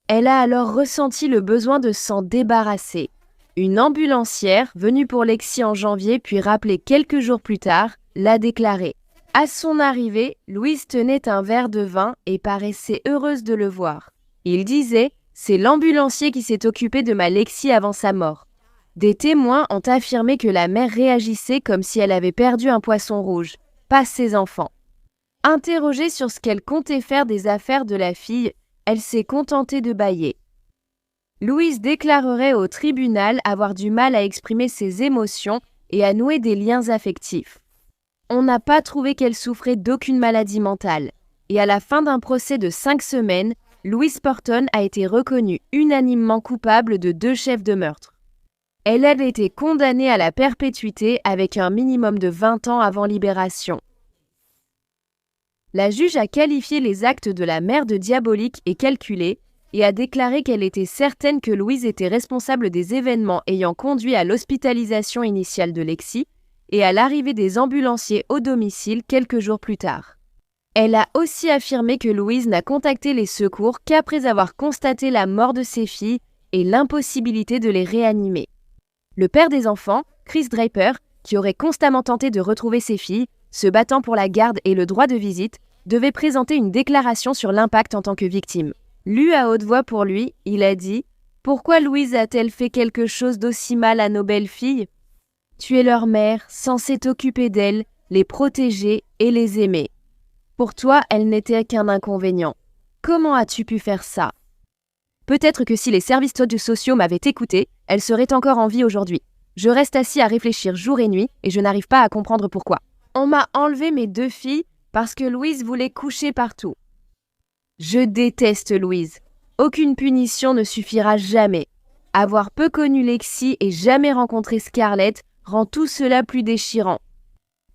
Elle a alors ressenti le besoin de s'en débarrasser. Une ambulancière, venue pour Lexi en janvier puis rappelée quelques jours plus tard, l'a déclaré. À son arrivée, Louise tenait un verre de vin et paraissait heureuse de le voir. Il disait « C'est l'ambulancier qui s'est occupé de ma Lexi avant sa mort. » Des témoins ont affirmé que la mère réagissait comme si elle avait perdu un poisson rouge, pas ses enfants. Interrogée sur ce qu'elle comptait faire des affaires de la fille, elle s'est contentée de bâiller. Louise déclarerait au tribunal avoir du mal à exprimer ses émotions et à nouer des liens affectifs. On n'a pas trouvé qu'elle souffrait d'aucune maladie mentale. et à la fin d'un procès de 5 semaines, Louise Porton a été reconnue unanimement coupable de 2 chefs de meurtre. Elle a été condamnée à la perpétuité avec un minimum de 20 ans avant libération. La juge a qualifié les actes de la mère de diaboliques et calculés et a déclaré qu'elle était certaine que Louise était responsable des événements ayant conduit à l'hospitalisation initiale de Lexi et à l'arrivée des ambulanciers au domicile quelques jours plus tard. Elle a aussi affirmé que Louise n'a contacté les secours qu'après avoir constaté la mort de ses filles et l'impossibilité de les réanimer. Le père des enfants, Chris Draper, qui aurait constamment tenté de retrouver ses filles, se battant pour la garde et le droit de visite, devait présenter une déclaration sur l'impact en tant que victime. Lu à haute voix pour lui, il a dit « Pourquoi Louise a-t-elle fait quelque chose d'aussi mal à nos belles filles ? Tu es leur mère, censée t'occuper d'elles, les protéger et les aimer. Pour toi, elle n'était qu'un inconvénient. Comment as-tu pu faire ça ? Peut-être que si les services sociaux m'avaient écouté, elle serait encore en vie aujourd'hui. Je reste assis à réfléchir jour et nuit et je n'arrive pas à comprendre pourquoi. On m'a enlevé mes 2 filles parce que Louise voulait coucher partout. Je déteste Louise. Aucune punition ne suffira jamais. Avoir peu connu Lexi et jamais rencontré Scarlett rend tout cela plus déchirant.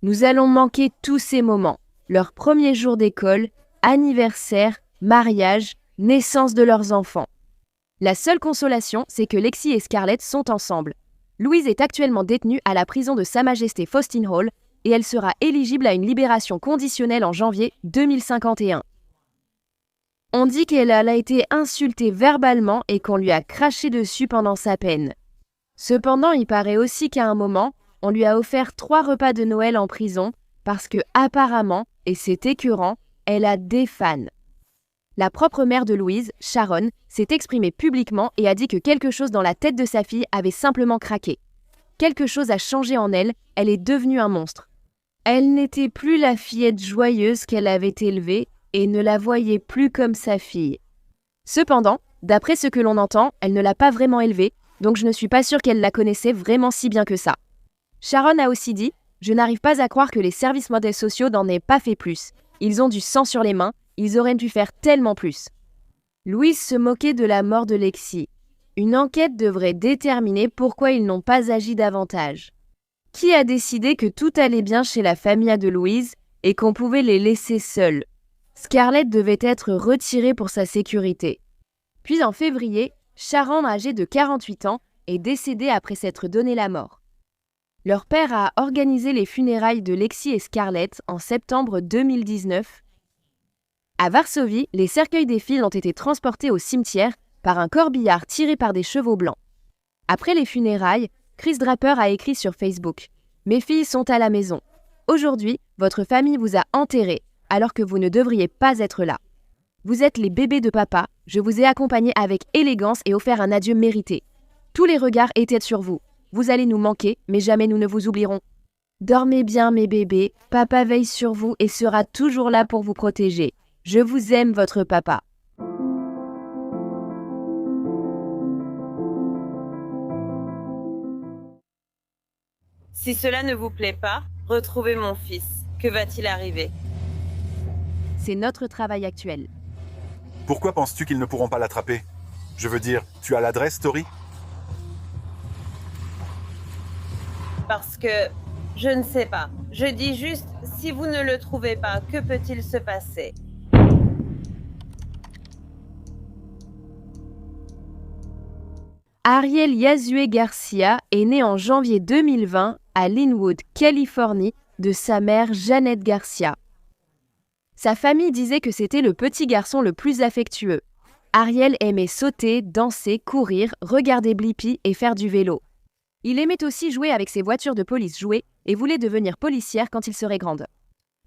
Nous allons manquer tous ces moments. Leur premier jour d'école, anniversaire, mariage, naissance de leurs enfants. La seule consolation, c'est que Lexi et Scarlett sont ensemble. Louise est actuellement détenue à la prison de Sa Majesté Faustin Hall et elle sera éligible à une libération conditionnelle en janvier 2051. On dit qu'elle a été insultée verbalement et qu'on lui a craché dessus pendant sa peine. Cependant, il paraît aussi qu'à un moment, on lui a offert 3 repas de Noël en prison parce que, apparemment, et c'est écœurant, elle a des fans. La propre mère de Louise, Sharon, s'est exprimée publiquement et a dit que quelque chose dans la tête de sa fille avait simplement craqué. Quelque chose a changé en elle, elle est devenue un monstre. Elle n'était plus la fillette joyeuse qu'elle avait élevée et ne la voyait plus comme sa fille. Cependant, d'après ce que l'on entend, elle ne l'a pas vraiment élevée, donc je ne suis pas sûre qu'elle la connaissait vraiment si bien que ça. Sharon a aussi dit « Je n'arrive pas à croire que les services modèles sociaux n'en aient pas fait plus. Ils ont du sang sur les mains, ils auraient dû faire tellement plus. » Louise se moquait de la mort de Lexi. Une enquête devrait déterminer pourquoi ils n'ont pas agi davantage. Qui a décidé que tout allait bien chez la famille de Louise et qu'on pouvait les laisser seuls? Scarlett devait être retirée pour sa sécurité. Puis en février, Sharon, âgée de 48 ans, est décédée après s'être donné la mort. Leur père a organisé les funérailles de Lexi et Scarlett en septembre 2019. À Varsovie, les cercueils des filles ont été transportés au cimetière par un corbillard tiré par des chevaux blancs. Après les funérailles, Chris Draper a écrit sur Facebook « Mes filles sont à la maison. Aujourd'hui, votre famille vous a enterrés alors que vous ne devriez pas être là. Vous êtes les bébés de papa, je vous ai accompagnés avec élégance et offert un adieu mérité. Tous les regards étaient sur vous. Vous allez nous manquer, mais jamais nous ne vous oublierons. Dormez bien mes bébés, papa veille sur vous et sera toujours là pour vous protéger. Je vous aime votre papa. » Si cela ne vous plaît pas, retrouvez mon fils. Que va-t-il arriver? C'est notre travail actuel. Pourquoi penses-tu qu'ils ne pourront pas l'attraper? Je veux dire, tu as l'adresse, Tori? Parce que, je ne sais pas. Je dis juste, si vous ne le trouvez pas, que peut-il se passer? Ariel Yazue Garcia est né en janvier 2020 à Linwood, Californie, de sa mère Janet Garcia. Sa famille disait que c'était le petit garçon le plus affectueux. Ariel aimait sauter, danser, courir, regarder Blippi et faire du vélo. Il aimait aussi jouer avec ses voitures de police jouets et voulait devenir policière quand il serait grande.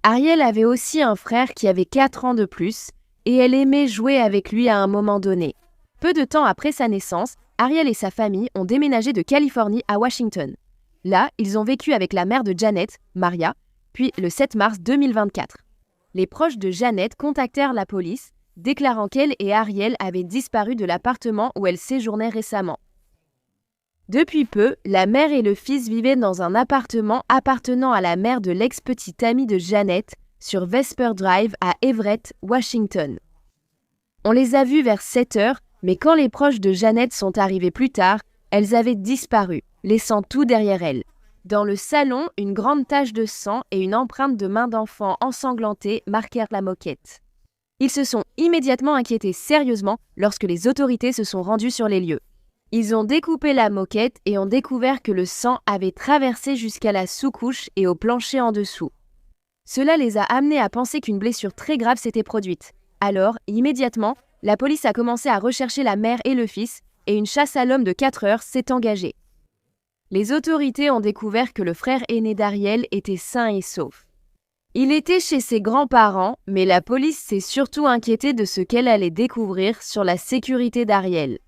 Ariel avait aussi un frère qui avait 4 ans de plus et elle aimait jouer avec lui à un moment donné. Peu de temps après sa naissance, Ariel et sa famille ont déménagé de Californie à Washington. Là, ils ont vécu avec la mère de Janet, Maria, puis le 7 mars 2024. Les proches de Janet contactèrent la police, déclarant qu'elle et Ariel avaient disparu de l'appartement où elles séjournaient récemment. Depuis peu, la mère et le fils vivaient dans un appartement appartenant à la mère de l'ex-petite amie de Janet, sur Vesper Drive à Everett, Washington. On les a vus vers 7 heures, mais quand les proches de Janet sont arrivés plus tard, elles avaient disparu, laissant tout derrière elles. Dans le salon, une grande tache de sang et une empreinte de main d'enfant ensanglantée marquèrent la moquette. Ils se sont immédiatement inquiétés sérieusement lorsque les autorités se sont rendues sur les lieux. Ils ont découpé la moquette et ont découvert que le sang avait traversé jusqu'à la sous-couche et au plancher en dessous. Cela les a amenés à penser qu'une blessure très grave s'était produite. Alors, immédiatement, la police a commencé à rechercher la mère et le fils et une chasse à l'homme de 4 heures s'est engagée. Les autorités ont découvert que le frère aîné d'Ariel était sain et sauf. Il était chez ses grands-parents, mais la police s'est surtout inquiétée de ce qu'elle allait découvrir sur la sécurité d'Ariel.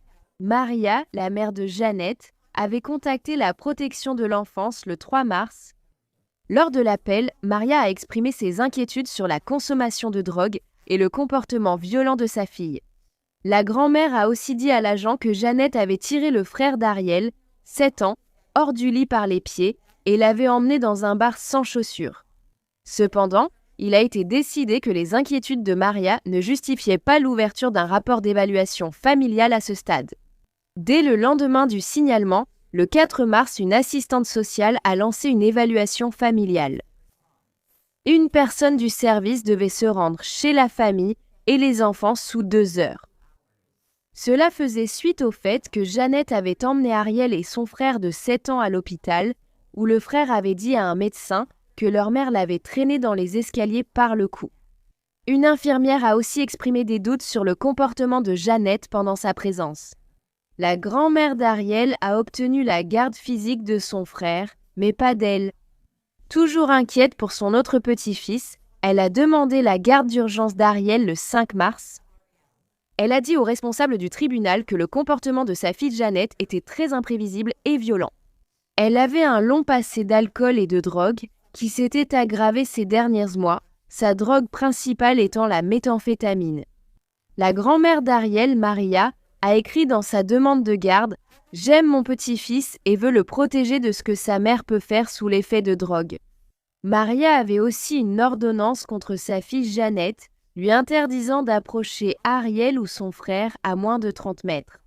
Maria, la mère de Janet, avait contacté la protection de l'enfance le 3 mars. Lors de l'appel, Maria a exprimé ses inquiétudes sur la consommation de drogue et le comportement violent de sa fille. La grand-mère a aussi dit à l'agent que Janet avait tiré le frère d'Ariel, 7 ans, hors du lit par les pieds et l'avait emmené dans un bar sans chaussures. Cependant, il a été décidé que les inquiétudes de Maria ne justifiaient pas l'ouverture d'un rapport d'évaluation familiale à ce stade. Dès le lendemain du signalement, le 4 mars, une assistante sociale a lancé une évaluation familiale. Une personne du service devait se rendre chez la famille et les enfants sous 2 heures. Cela faisait suite au fait que Janet avait emmené Ariel et son frère de 7 ans à l'hôpital, où le frère avait dit à un médecin que leur mère l'avait traîné dans les escaliers par le cou. Une infirmière a aussi exprimé des doutes sur le comportement de Janet pendant sa présence. La grand-mère d'Ariel a obtenu la garde physique de son frère, mais pas d'elle. Toujours inquiète pour son autre petit-fils, elle a demandé la garde d'urgence d'Ariel le 5 mars. Elle a dit au responsable du tribunal que le comportement de sa fille Janet était très imprévisible et violent. Elle avait un long passé d'alcool et de drogue qui s'était aggravé ces derniers mois, sa drogue principale étant la méthamphétamine. La grand-mère d'Ariel, Maria, a écrit dans sa demande de garde « J'aime mon petit-fils et veux le protéger de ce que sa mère peut faire sous l'effet de drogue ». Maria avait aussi une ordonnance contre sa fille Janet, lui interdisant d'approcher Ariel ou son frère à moins de 30 mètres.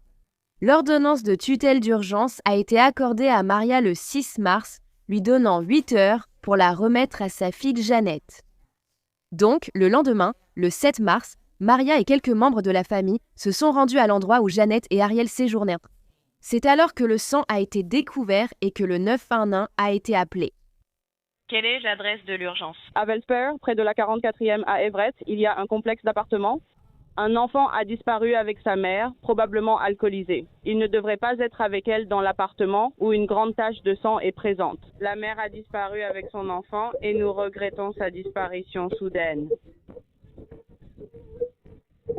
L'ordonnance de tutelle d'urgence a été accordée à Maria le 6 mars, lui donnant 8 heures pour la remettre à sa fille Janet. Donc, le lendemain, le 7 mars, Maria et quelques membres de la famille se sont rendus à l'endroit où Janet et Ariel séjournaient. C'est alors que le sang a été découvert et que le 911 a été appelé. Quelle est l'adresse de l'urgence? À Vesper, près de la 44e à Everett, il y a un complexe d'appartements. Un enfant a disparu avec sa mère, probablement alcoolisée. Il ne devrait pas être avec elle dans l'appartement où une grande tache de sang est présente. La mère a disparu avec son enfant et nous regrettons sa disparition soudaine.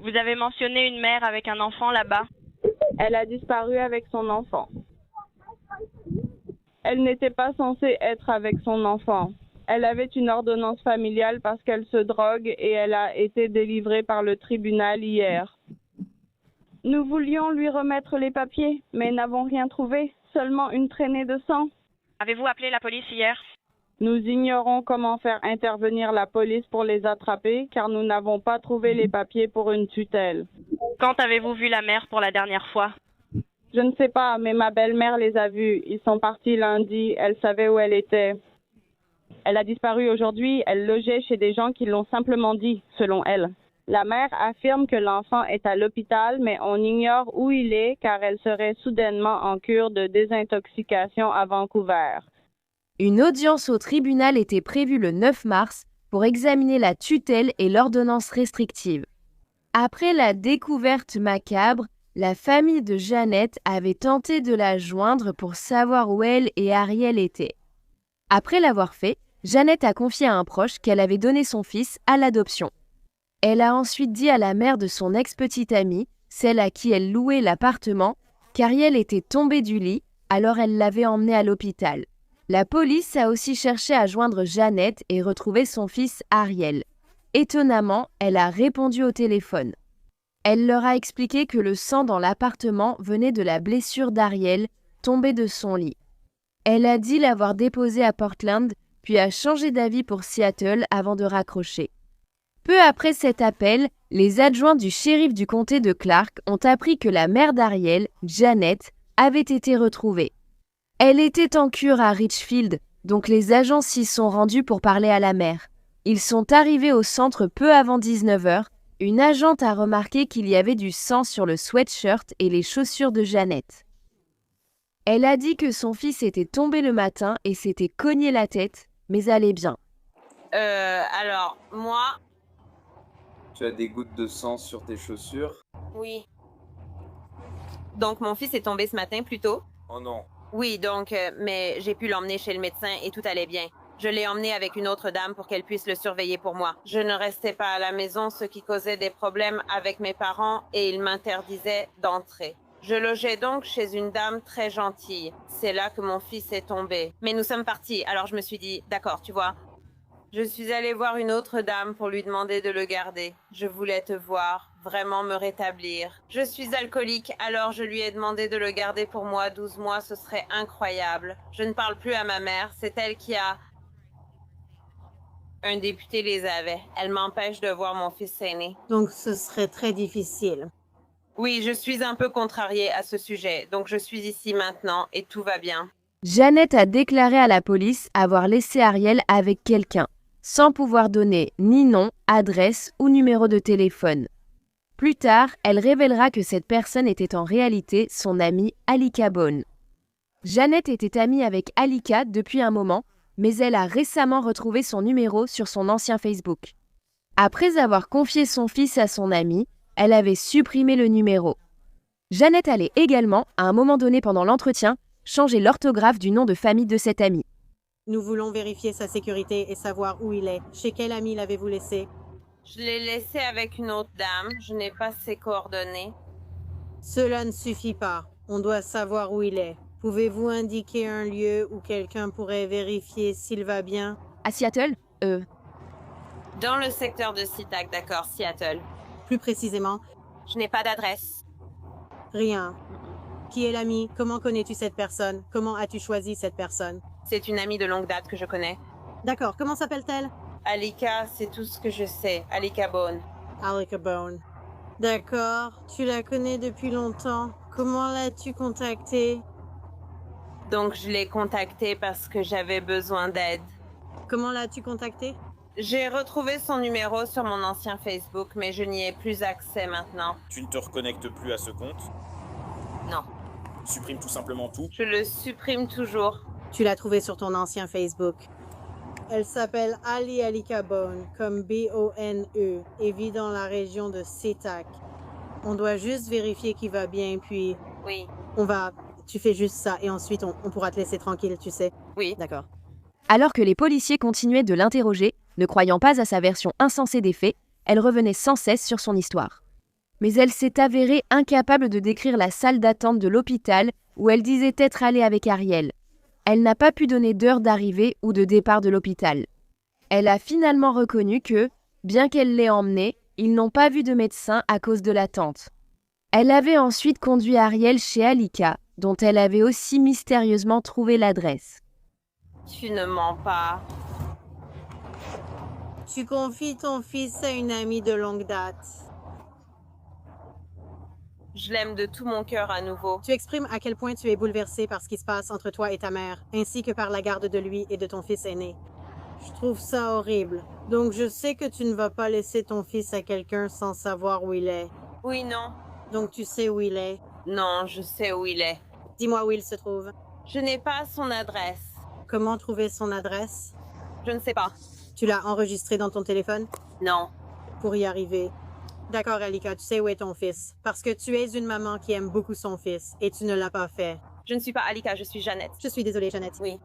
Vous avez mentionné une mère avec un enfant là-bas? Elle a disparu avec son enfant. Elle n'était pas censée être avec son enfant. Elle avait une ordonnance familiale parce qu'elle se drogue et elle a été délivrée par le tribunal hier. Nous voulions lui remettre les papiers, mais n'avons rien trouvé, seulement une traînée de sang. Avez-vous appelé la police hier? Nous ignorons comment faire intervenir la police pour les attraper car nous n'avons pas trouvé les papiers pour une tutelle. Quand avez-vous vu la mère pour la dernière fois? Je ne sais pas, mais ma belle-mère les a vus. Ils sont partis lundi, elle savait où elle était. Elle a disparu aujourd'hui, elle logeait chez des gens qui l'ont simplement dit, selon elle. La mère affirme que l'enfant est à l'hôpital, mais on ignore où il est car elle serait soudainement en cure de désintoxication à Vancouver. Une audience au tribunal était prévue le 9 mars pour examiner la tutelle et l'ordonnance restrictive. Après la découverte macabre, la famille de Janet avait tenté de la joindre pour savoir où elle et Ariel étaient. Après l'avoir fait, Janet a confié à un proche qu'elle avait donné son fils à l'adoption. Elle a ensuite dit à la mère de son ex-petite amie, celle à qui elle louait l'appartement, qu'Ariel était tombée du lit, alors elle l'avait emmené à l'hôpital. La police a aussi cherché à joindre Janet et retrouver son fils Ariel. Étonnamment, elle a répondu au téléphone. Elle leur a expliqué que le sang dans l'appartement venait de la blessure d'Ariel, tombée de son lit. Elle a dit l'avoir déposé à Portland puis a changé d'avis pour Seattle avant de raccrocher. Peu après cet appel, les adjoints du shérif du comté de Clark ont appris que la mère d'Ariel, Janet, avait été retrouvée. Elle était en cure à Richfield, donc les agents s'y sont rendus pour parler à la mère. Ils sont arrivés au centre peu avant 19h. Une agente a remarqué qu'il y avait du sang sur le sweatshirt et les chaussures de Janet. Elle a dit que son fils était tombé le matin et s'était cogné la tête, mais allait bien. Alors, moi... Tu as des gouttes de sang sur tes chaussures? Oui. Donc, mon fils est tombé ce matin plus tôt? Oh non. Oui, donc, mais j'ai pu l'emmener chez le médecin et tout allait bien. Je l'ai emmené avec une autre dame pour qu'elle puisse le surveiller pour moi. Je ne restais pas à la maison, ce qui causait des problèmes avec mes parents et ils m'interdisaient d'entrer. Je logeais donc chez une dame très gentille. C'est là que mon fils est tombé. Mais nous sommes partis, alors je me suis dit, d'accord, tu vois. Je suis allée voir une autre dame pour lui demander de le garder. Je voulais te voir, vraiment me rétablir. Je suis alcoolique, alors je lui ai demandé de le garder pour moi 12 mois, ce serait incroyable. Je ne parle plus à ma mère, c'est elle qui a... Un député les avait. Elle m'empêche de voir mon fils aîné. Donc ce serait très difficile. Oui, je suis un peu contrariée à ce sujet, donc je suis ici maintenant et tout va bien. Janet a déclaré à la police avoir laissé Ariel avec quelqu'un, sans pouvoir donner ni nom, adresse ou numéro de téléphone. Plus tard, elle révélera que cette personne était en réalité son amie Alika Bone. Janet était amie avec Alika depuis un moment, mais elle a récemment retrouvé son numéro sur son ancien Facebook. Après avoir confié son fils à son amie, elle avait supprimé le numéro. Janet allait également, à un moment donné pendant l'entretien, changer l'orthographe du nom de famille de cet ami. Nous voulons vérifier sa sécurité et savoir où il est. Chez quel ami l'avez-vous laissé? Je l'ai laissé avec une autre dame. Je n'ai pas ses coordonnées. Cela ne suffit pas. On doit savoir où il est. Pouvez-vous indiquer un lieu où quelqu'un pourrait vérifier s'il va bien? À Seattle? Dans le secteur de SeaTac, d'accord, Seattle. Plus précisément? Je n'ai pas d'adresse. Rien. Qui est l'ami? Comment connais-tu cette personne? Comment as-tu choisi cette personne? C'est une amie de longue date que je connais. D'accord, comment s'appelle-t-elle? Alika, c'est tout ce que je sais. Alika Bone. Alika Bone. D'accord, tu la connais depuis longtemps. Comment l'as-tu contactée? Donc je l'ai contactée parce que j'avais besoin d'aide. Comment l'as-tu contactée? J'ai retrouvé son numéro sur mon ancien Facebook, mais je n'y ai plus accès maintenant. Tu ne te reconnectes plus à ce compte? Non. Supprime tout simplement tout? Je le supprime toujours. Tu l'as trouvée sur ton ancien Facebook. Elle s'appelle Alika Bone, comme B-O-N-E, et vit dans la région de SeaTac. On doit juste vérifier qu'il va bien, puis... Oui. Tu fais juste ça, et ensuite on pourra te laisser tranquille, tu sais. Oui. D'accord. Alors que les policiers continuaient de l'interroger, ne croyant pas à sa version insensée des faits, elle revenait sans cesse sur son histoire. Mais elle s'est avérée incapable de décrire la salle d'attente de l'hôpital où elle disait être allée avec Ariel. Elle n'a pas pu donner d'heure d'arrivée ou de départ de l'hôpital. Elle a finalement reconnu que, bien qu'elle l'ait emmené, ils n'ont pas vu de médecin à cause de l'attente. Elle avait ensuite conduit Ariel chez Alika, dont elle avait aussi mystérieusement trouvé l'adresse. Tu ne mens pas. Tu confies ton fils à une amie de longue date. Je l'aime de tout mon cœur à nouveau. Tu exprimes à quel point tu es bouleversé par ce qui se passe entre toi et ta mère, ainsi que par la garde de lui et de ton fils aîné. Je trouve ça horrible. Donc je sais que tu ne vas pas laisser ton fils à quelqu'un sans savoir où il est. Oui, non. Donc tu sais où il est? Non, je sais où il est. Dis-moi où il se trouve. Je n'ai pas son adresse. Comment trouver son adresse? Je ne sais pas. Tu l'as enregistré dans ton téléphone? Non. Pour y arriver. D'accord, Alika, tu sais où est ton fils. Parce que tu es une maman qui aime beaucoup son fils, et tu ne l'as pas fait. Je ne suis pas Alika, je suis Jeannette. Je suis désolée, Jeannette. Oui.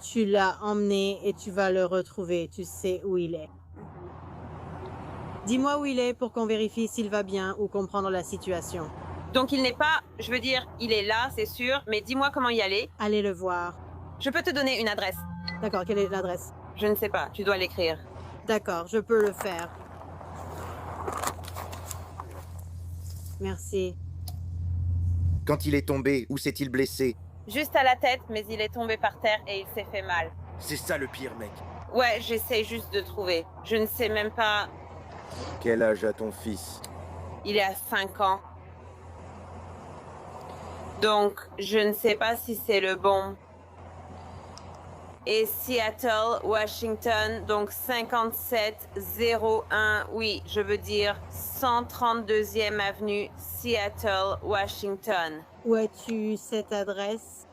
Tu l'as emmené et tu vas le retrouver. Tu sais où il est. Dis-moi où il est pour qu'on vérifie s'il va bien ou comprendre la situation. Donc il n'est pas... Je veux dire, il est là, c'est sûr, mais dis-moi comment y aller. Allez le voir. Je peux te donner une adresse. D'accord, quelle est l'adresse? Je ne sais pas, tu dois l'écrire. D'accord, je peux le faire. Merci. Quand il est tombé, où s'est-il blessé? Juste à la tête, mais il est tombé par terre et il s'est fait mal. C'est ça le pire, mec. Ouais, j'essaie juste de trouver. Je ne sais même pas... Quel âge a ton fils? Il est à 5 ans. Donc, je ne sais pas si c'est le bon. Et Seattle, Washington, donc 5701, oui, je veux dire 132e avenue, Seattle, Washington. Où as-tu cette adresse?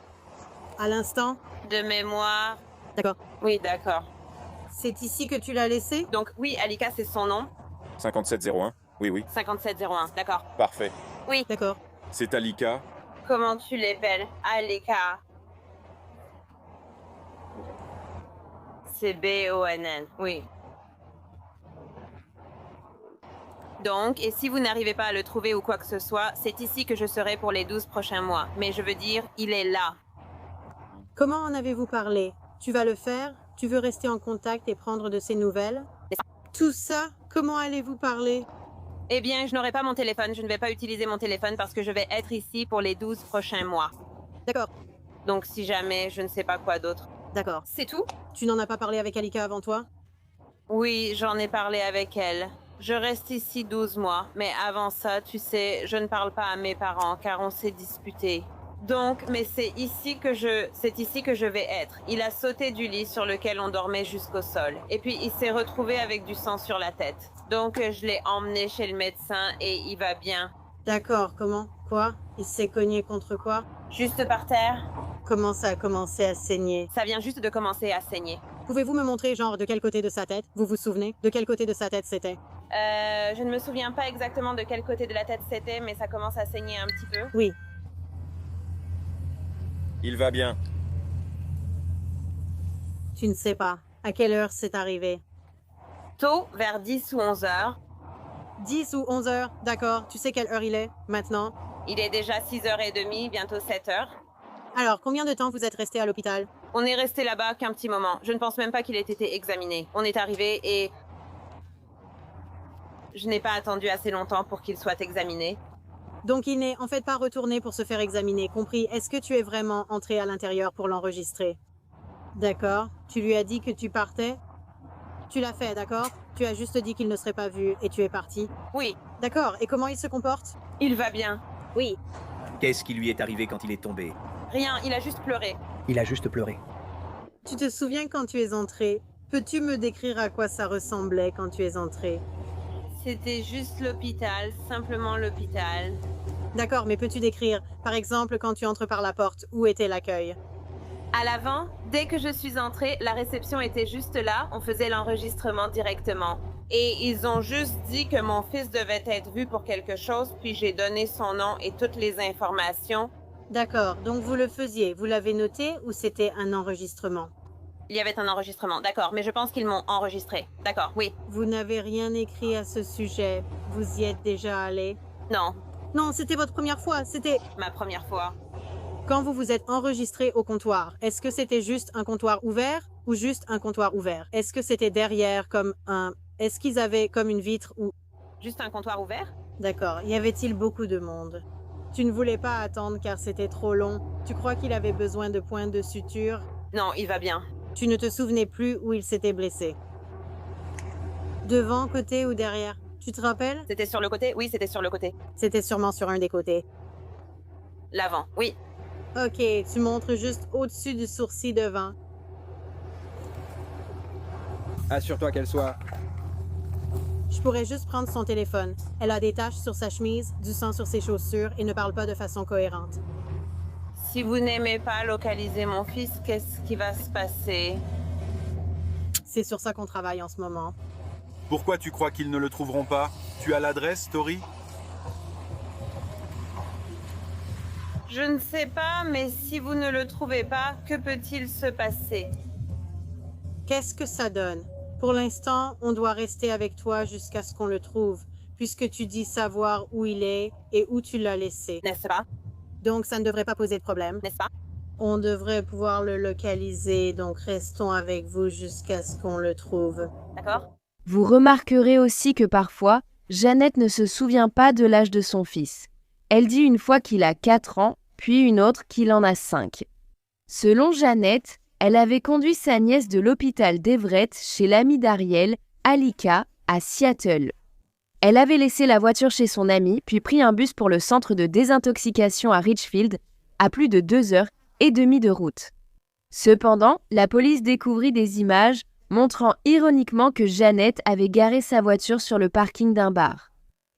À l'instant? De mémoire. D'accord. Oui, d'accord. C'est ici que tu l'as laissé? Donc oui, Alika, c'est son nom. 5701. Oui, oui. 5701, d'accord. Parfait. Oui. D'accord. C'est Alika. Comment tu l'appelles? Alika. C'est B-O-N-N, oui. Donc, et si vous n'arrivez pas à le trouver ou quoi que ce soit, c'est ici que je serai pour les 12 prochains mois. Mais je veux dire, il est là. Comment en avez-vous parlé? Tu vas le faire? Tu veux rester en contact et prendre de ses nouvelles? Tout ça, comment allez-vous parler? Eh bien, je n'aurai pas mon téléphone. Je ne vais pas utiliser mon téléphone parce que je vais être ici pour les 12 prochains mois. D'accord. Donc, si jamais, je ne sais pas quoi d'autre. D'accord. C'est tout? Tu n'en as pas parlé avec Alika avant toi? Oui, j'en ai parlé avec elle. Je reste ici 12 mois, mais avant ça, tu sais, je ne parle pas à mes parents car on s'est disputés. Donc, mais c'est ici que je vais être. Il a sauté du lit sur lequel on dormait jusqu'au sol. Et puis, il s'est retrouvé avec du sang sur la tête. Donc, je l'ai emmené chez le médecin et il va bien. D'accord, comment? Quoi? Il s'est cogné contre quoi? Juste par terre. Comment ça a commencé à saigner? Ça vient juste de commencer à saigner. Pouvez-vous me montrer, genre, de quel côté de sa tête? Vous vous souvenez? De quel côté de sa tête c'était? Je ne me souviens pas exactement de quel côté de la tête c'était, mais ça commence à saigner un petit peu. Oui. Il va bien. Tu ne sais pas. À quelle heure c'est arrivé? Tôt, vers 10 ou 11 heures. 10 ou 11 heures, d'accord. Tu sais quelle heure il est, maintenant? Il est déjà 6h30, bientôt 7h. Alors, combien de temps vous êtes resté à l'hôpital? On est resté là-bas qu'un petit moment. Je ne pense même pas qu'il ait été examiné. On est arrivé et... Je n'ai pas attendu assez longtemps pour qu'il soit examiné. Donc il n'est en fait pas retourné pour se faire examiner, compris. Est-ce que tu es vraiment entré à l'intérieur pour l'enregistrer? D'accord. Tu lui as dit que tu partais? Tu l'as fait, d'accord? Tu as juste dit qu'il ne serait pas vu et tu es parti? Oui. D'accord. Et comment il se comporte? Il va bien. Oui. Qu'est-ce qui lui est arrivé quand il est tombé? Rien, il a juste pleuré. Il a juste pleuré. Tu te souviens quand tu es entré? Peux-tu me décrire à quoi ça ressemblait quand tu es entré? C'était juste l'hôpital, simplement l'hôpital. D'accord, mais peux-tu décrire, par exemple, quand tu entres par la porte, où était l'accueil? À l'avant, dès que je suis entrée, la réception était juste là, on faisait l'enregistrement directement. Et ils ont juste dit que mon fils devait être vu pour quelque chose, puis j'ai donné son nom et toutes les informations. D'accord, donc vous le faisiez, vous l'avez noté ou c'était un enregistrement? Il y avait un enregistrement, d'accord, mais je pense qu'ils m'ont enregistré. D'accord, oui. Vous n'avez rien écrit à ce sujet. Vous y êtes déjà allé? Non. Non, c'était votre première fois, c'était... Ma première fois. Quand vous vous êtes enregistré au comptoir, est-ce que c'était juste un comptoir ouvert ou juste un comptoir ouvert? Est-ce que c'était derrière comme un... Est-ce qu'ils avaient comme une vitre ou... Juste un comptoir ouvert? D'accord. Y avait-il beaucoup de monde? Tu ne voulais pas attendre car c'était trop long. Tu crois qu'il avait besoin de points de suture? Non, il va bien. Tu ne te souvenais plus où il s'était blessé? Devant, côté ou derrière? Tu te rappelles? C'était sur le côté? Oui, c'était sur le côté. C'était sûrement sur un des côtés. L'avant, oui. Ok, tu montres juste au-dessus du sourcil devant. Assure-toi qu'elle soit... Je pourrais juste prendre son téléphone. Elle a des taches sur sa chemise, du sang sur ses chaussures et ne parle pas de façon cohérente. Si vous n'aimez pas localiser mon fils, qu'est-ce qui va se passer? C'est sur ça qu'on travaille en ce moment. Pourquoi tu crois qu'ils ne le trouveront pas? Tu as l'adresse, Tori? Je ne sais pas, mais si vous ne le trouvez pas, que peut-il se passer? Qu'est-ce que ça donne? Pour l'instant, on doit rester avec toi jusqu'à ce qu'on le trouve, puisque tu dis savoir où il est et où tu l'as laissé. N'est-ce pas? Donc ça ne devrait pas poser de problème. N'est-ce pas? On devrait pouvoir le localiser, donc restons avec vous jusqu'à ce qu'on le trouve. D'accord. Vous remarquerez aussi que parfois, Jeannette ne se souvient pas de l'âge de son fils. Elle dit une fois qu'il a 4 ans, puis une autre qu'il en a 5. Selon Jeannette, elle avait conduit sa nièce de l'hôpital d'Everett chez l'amie d'Ariel, Alika, à Seattle. Elle avait laissé la voiture chez son amie, puis pris un bus pour le centre de désintoxication à Richfield, à plus de 2h30 de route. Cependant, la police découvrit des images montrant ironiquement que Janet avait garé sa voiture sur le parking d'un bar.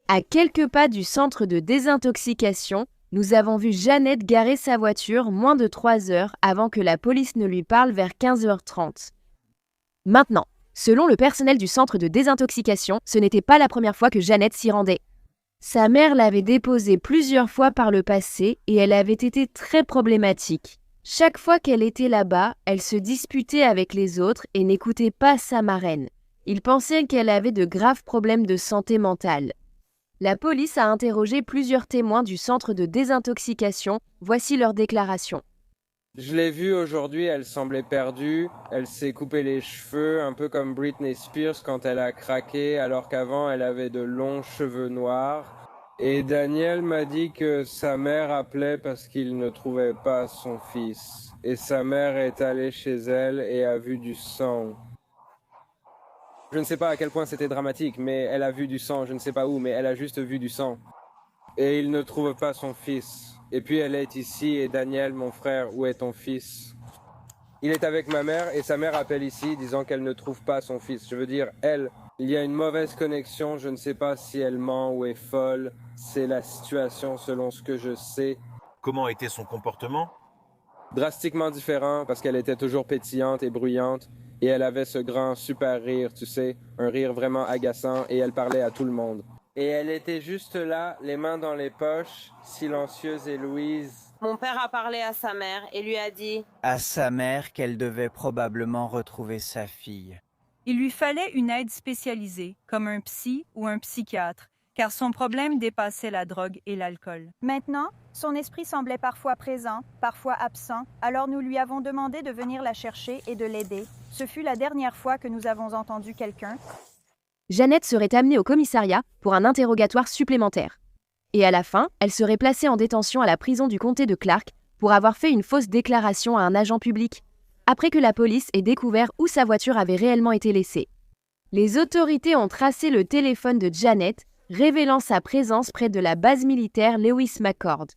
À quelques pas du centre de désintoxication, nous avons vu Janet garer sa voiture moins de 3 heures avant que la police ne lui parle vers 15h30. Maintenant, selon le personnel du centre de désintoxication, ce n'était pas la première fois que Janet s'y rendait. Sa mère l'avait déposée plusieurs fois par le passé et elle avait été très problématique. Chaque fois qu'elle était là-bas, elle se disputait avec les autres et n'écoutait pas sa marraine. Ils pensaient qu'elle avait de graves problèmes de santé mentale. La police a interrogé plusieurs témoins du centre de désintoxication. Voici leur déclaration. Je l'ai vue aujourd'hui, elle semblait perdue. Elle s'est coupé les cheveux, un peu comme Britney Spears quand elle a craqué, alors qu'avant elle avait de longs cheveux noirs. Et Daniel m'a dit que sa mère appelait parce qu'il ne trouvait pas son fils. Et sa mère est allée chez elle et a vu du sang. Je ne sais pas à quel point c'était dramatique, mais elle a vu du sang, je ne sais pas où, mais elle a juste vu du sang. Et il ne trouve pas son fils. Et puis elle est ici, et Daniel, mon frère, où est ton fils? Il est avec ma mère, et sa mère appelle ici, disant qu'elle ne trouve pas son fils. Je veux dire, elle, il y a une mauvaise connexion, je ne sais pas si elle ment ou est folle. C'est la situation selon ce que je sais. Comment était son comportement? Drastiquement différent, parce qu'elle était toujours pétillante et bruyante. Et elle avait ce grand super rire, tu sais, un rire vraiment agaçant, et elle parlait à tout le monde. Et elle était juste là, les mains dans les poches, silencieuse et Louise. Mon père a parlé à sa mère et lui a dit à sa mère qu'elle devait probablement retrouver sa fille. Il lui fallait une aide spécialisée, comme un psy ou un psychiatre, car son problème dépassait la drogue et l'alcool. Maintenant, son esprit semblait parfois présent, parfois absent, alors nous lui avons demandé de venir la chercher et de l'aider. Ce fut la dernière fois que nous avons entendu quelqu'un. Janet serait amenée au commissariat pour un interrogatoire supplémentaire. Et à la fin, elle serait placée en détention à la prison du comté de Clark pour avoir fait une fausse déclaration à un agent public, après que la police ait découvert où sa voiture avait réellement été laissée. Les autorités ont tracé le téléphone de Janet, révélant sa présence près de la base militaire Lewis McCord.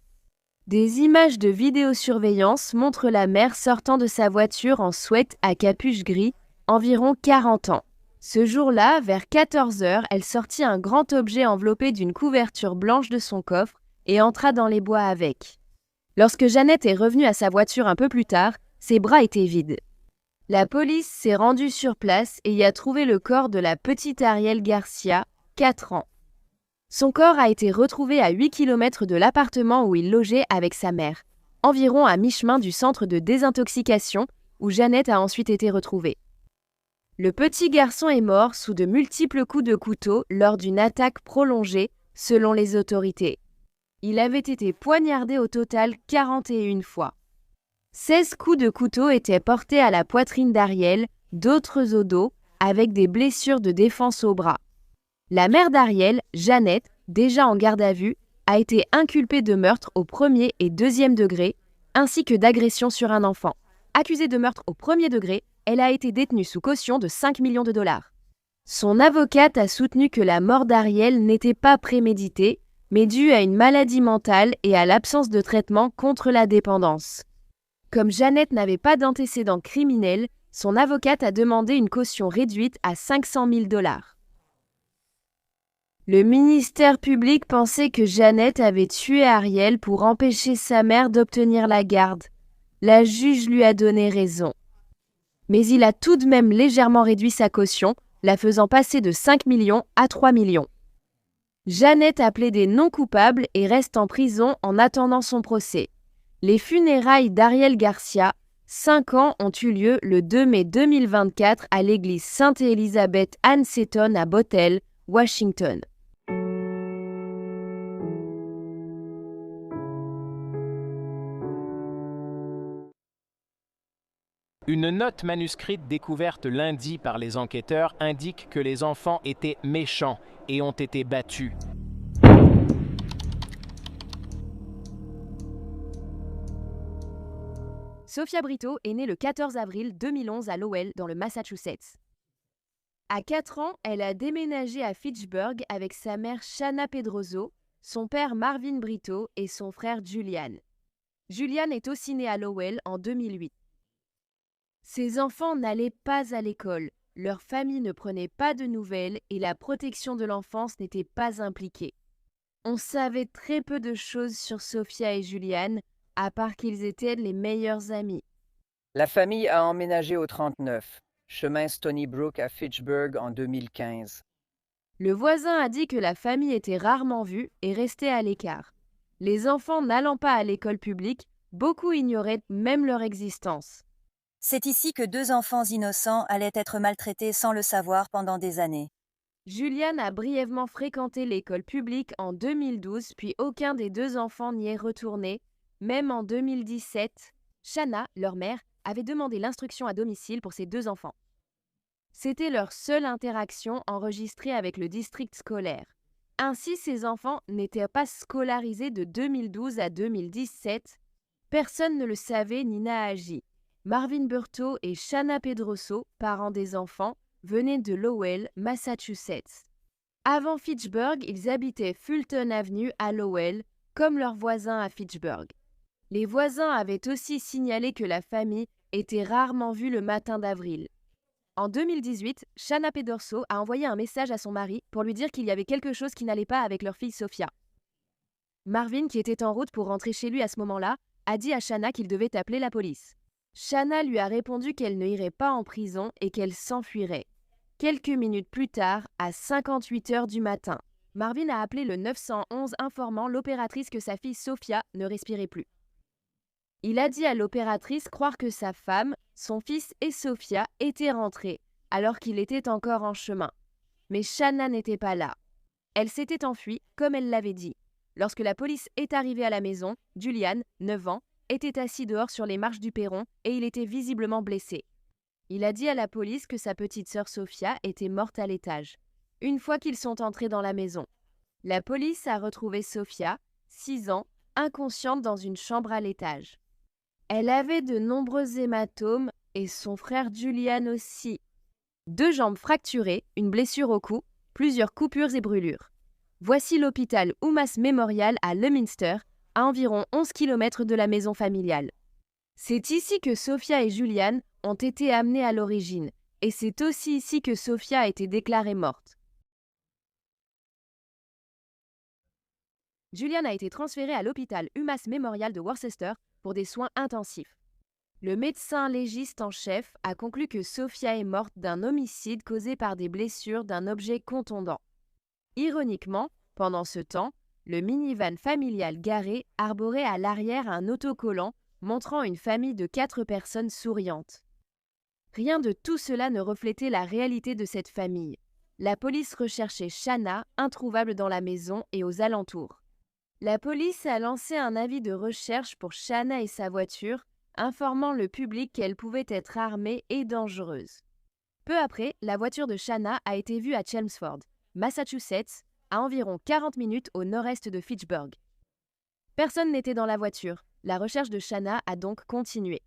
Des images de vidéosurveillance montrent la mère sortant de sa voiture en sweat à capuche gris, environ 40 ans. Ce jour-là, vers 14h, elle sortit un grand objet enveloppé d'une couverture blanche de son coffre et entra dans les bois avec. Lorsque Janet est revenue à sa voiture un peu plus tard, ses bras étaient vides. La police s'est rendue sur place et y a trouvé le corps de la petite Ariel Garcia, 4 ans. Son corps a été retrouvé à 8 km de l'appartement où il logeait avec sa mère, environ à mi-chemin du centre de désintoxication où Janet a ensuite été retrouvée. Le petit garçon est mort sous de multiples coups de couteau lors d'une attaque prolongée, selon les autorités. Il avait été poignardé au total 41 fois. 16 coups de couteau étaient portés à la poitrine d'Ariel, d'autres au dos, avec des blessures de défense au bras. La mère d'Ariel, Janet, déjà en garde à vue, a été inculpée de meurtre au premier et deuxième degré, ainsi que d'agression sur un enfant. Accusée de meurtre au premier degré, elle a été détenue sous caution de 5 millions de dollars. Son avocate a soutenu que la mort d'Ariel n'était pas préméditée, mais due à une maladie mentale et à l'absence de traitement contre la dépendance. Comme Janet n'avait pas d'antécédents criminels, son avocate a demandé une caution réduite à 500 000 dollars. Le ministère public pensait que Janet avait tué Ariel pour empêcher sa mère d'obtenir la garde. La juge lui a donné raison. Mais il a tout de même légèrement réduit sa caution, la faisant passer de 5 millions à 3 millions. Janet a plaidé non coupable et reste en prison en attendant son procès. Les funérailles d'Ariel Garcia, 5 ans, ont eu lieu le 2 mai 2024 à l'église Sainte-Élisabeth Ann Seton à Bothell, Washington. Une note manuscrite découverte lundi par les enquêteurs indique que les enfants étaient méchants et ont été battus. Sophia Brito est née le 14 avril 2011 à Lowell, dans le Massachusetts. À 4 ans, elle a déménagé à Fitchburg avec sa mère Shanna Pedroso, son père Marvin Brito et son frère Julian. Julian est aussi né à Lowell en 2008. Ses enfants n'allaient pas à l'école, leur famille ne prenait pas de nouvelles et la protection de l'enfance n'était pas impliquée. On savait très peu de choses sur Sophia et Julian, à part qu'ils étaient les meilleurs amis. La famille a emménagé au 39, chemin Stony Brook à Fitchburg en 2015. Le voisin a dit que la famille était rarement vue et restait à l'écart. Les enfants n'allant pas à l'école publique, beaucoup ignoraient même leur existence. C'est ici que 2 enfants innocents allaient être maltraités sans le savoir pendant des années. Julian a brièvement fréquenté l'école publique en 2012, puis aucun des 2 enfants n'y est retourné. Même en 2017, Shanna, leur mère, avait demandé l'instruction à domicile pour ses 2 enfants. C'était leur seule interaction enregistrée avec le district scolaire. Ainsi, ces enfants n'étaient pas scolarisés de 2012 à 2017. Personne ne le savait ni n'a agi. Marvin Brito et Shanna Pedroso, parents des enfants, venaient de Lowell, Massachusetts. Avant Fitchburg, ils habitaient Fulton Avenue à Lowell, comme leurs voisins à Fitchburg. Les voisins avaient aussi signalé que la famille était rarement vue le matin d'avril. En 2018, Shanna Pedroso a envoyé un message à son mari pour lui dire qu'il y avait quelque chose qui n'allait pas avec leur fille Sophia. Marvin, qui était en route pour rentrer chez lui à ce moment-là, a dit à Shanna qu'il devait appeler la police. Shanna lui a répondu qu'elle ne irait pas en prison et qu'elle s'enfuirait. Quelques minutes plus tard, à 58 heures du matin, Marvin a appelé le 911 informant l'opératrice que sa fille Sophia ne respirait plus. Il a dit à l'opératrice croire que sa femme, son fils et Sophia étaient rentrés, alors qu'il était encore en chemin. Mais Shanna n'était pas là. Elle s'était enfuie, comme elle l'avait dit. Lorsque la police est arrivée à la maison, Julian, 9 ans, était assis dehors sur les marches du perron et il était visiblement blessé. Il a dit à la police que sa petite sœur Sophia était morte à l'étage. Une fois qu'ils sont entrés dans la maison, la police a retrouvé Sophia, 6 ans, inconsciente dans une chambre à l'étage. Elle avait de nombreux hématomes et son frère Julian aussi. 2 jambes fracturées, une blessure au cou, plusieurs coupures et brûlures. Voici l'hôpital Ummas Memorial à Leominster, à environ 11 km de la maison familiale. C'est ici que Sophia et Julian ont été amenés à l'origine, et c'est aussi ici que Sophia a été déclarée morte. Julian a été transféré à l'hôpital Ummas Memorial de Worcester pour des soins intensifs. Le médecin légiste en chef a conclu que Sophia est morte d'un homicide causé par des blessures d'un objet contondant. Ironiquement, pendant ce temps, le minivan familial garé arborait à l'arrière un autocollant montrant une famille de 4 personnes souriantes. Rien de tout cela ne reflétait la réalité de cette famille. La police recherchait Shanna, introuvable dans la maison et aux alentours. La police a lancé un avis de recherche pour Shanna et sa voiture, informant le public qu'elle pouvait être armée et dangereuse. Peu après, la voiture de Shanna a été vue à Chelmsford, Massachusetts, à environ 40 minutes au nord-est de Fitchburg. Personne n'était dans la voiture. La recherche de Shanna a donc continué.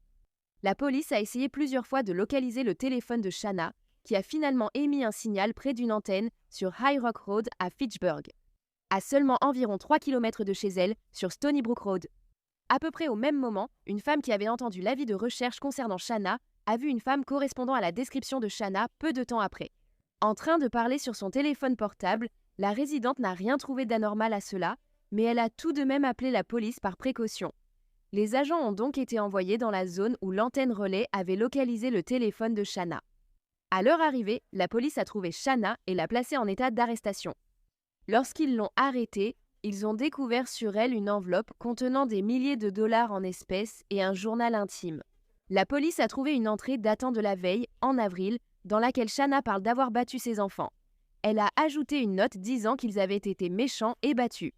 La police a essayé plusieurs fois de localiser le téléphone de Shanna, qui a finalement émis un signal près d'une antenne sur High Rock Road à Fitchburg, à seulement environ 3 km de chez elle, sur Stony Brook Road. À peu près au même moment, une femme qui avait entendu l'avis de recherche concernant Shanna a vu une femme correspondant à la description de Shanna peu de temps après. En train de parler sur son téléphone portable, la résidente n'a rien trouvé d'anormal à cela, mais elle a tout de même appelé la police par précaution. Les agents ont donc été envoyés dans la zone où l'antenne relais avait localisé le téléphone de Shanna. À leur arrivée, la police a trouvé Shanna et l'a placée en état d'arrestation. Lorsqu'ils l'ont arrêtée, ils ont découvert sur elle une enveloppe contenant des milliers de dollars en espèces et un journal intime. La police a trouvé une entrée datant de la veille, en avril, dans laquelle Shanna parle d'avoir battu ses enfants. Elle a ajouté une note disant qu'ils avaient été méchants et battus.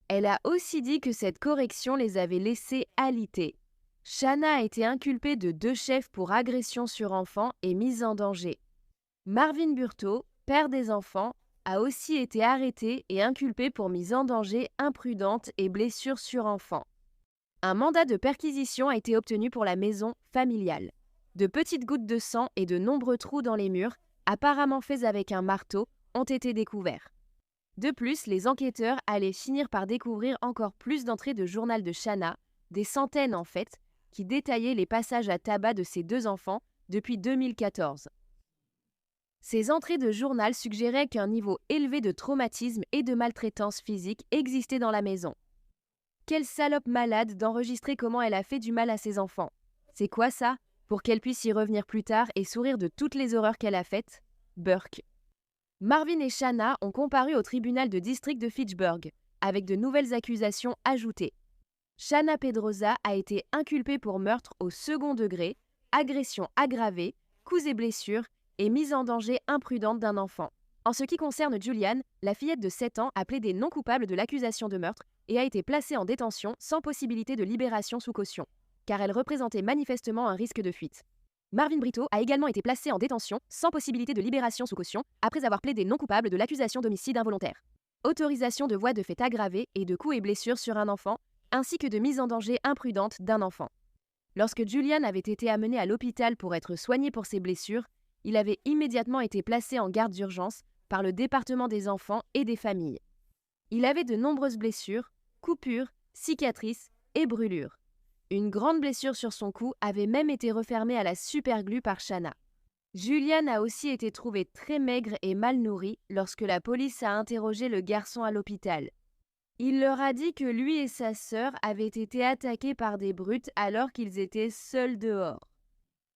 Elle a aussi dit que cette correction les avait laissés alités. Shanna a été inculpée de 2 chefs pour agression sur enfants et mise en danger. Marvin Brito, père des enfants, a aussi été arrêté et inculpé pour mise en danger imprudente et blessure sur enfant. Un mandat de perquisition a été obtenu pour la maison familiale. De petites gouttes de sang et de nombreux trous dans les murs, apparemment faits avec un marteau, ont été découverts. De plus, les enquêteurs allaient finir par découvrir encore plus d'entrées de journal de Shanna, des centaines en fait, qui détaillaient les passages à tabac de ses 2 enfants depuis 2014. Ces entrées de journal suggéraient qu'un niveau élevé de traumatisme et de maltraitance physique existait dans la maison. Quelle salope malade d'enregistrer comment elle a fait du mal à ses enfants. C'est quoi ça? Pour qu'elle puisse y revenir plus tard et sourire de toutes les horreurs qu'elle a faites? Burke. Marvin et Shanna ont comparu au tribunal de district de Fitchburg, avec de nouvelles accusations ajoutées. Shanna Pedrosa a été inculpée pour meurtre au second degré, agression aggravée, coups et blessures et mise en danger imprudente d'un enfant. En ce qui concerne Julianne, la fillette de 7 ans a plaidé non coupable de l'accusation de meurtre et a été placée en détention sans possibilité de libération sous caution, car elle représentait manifestement un risque de fuite. Marvin Brito a également été placé en détention sans possibilité de libération sous caution après avoir plaidé non coupable de l'accusation d'homicide involontaire. Autorisation de voie de fait aggravée et de coups et blessures sur un enfant, ainsi que de mise en danger imprudente d'un enfant. Lorsque Julian avait été amené à l'hôpital pour être soigné pour ses blessures, il avait immédiatement été placé en garde d'urgence par le département des enfants et des familles. Il avait de nombreuses blessures, coupures, cicatrices et brûlures. Une grande blessure sur son cou avait même été refermée à la superglue par Shanna. Julian a aussi été trouvé très maigre et mal nourri lorsque la police a interrogé le garçon à l'hôpital. Il leur a dit que lui et sa sœur avaient été attaqués par des brutes alors qu'ils étaient seuls dehors.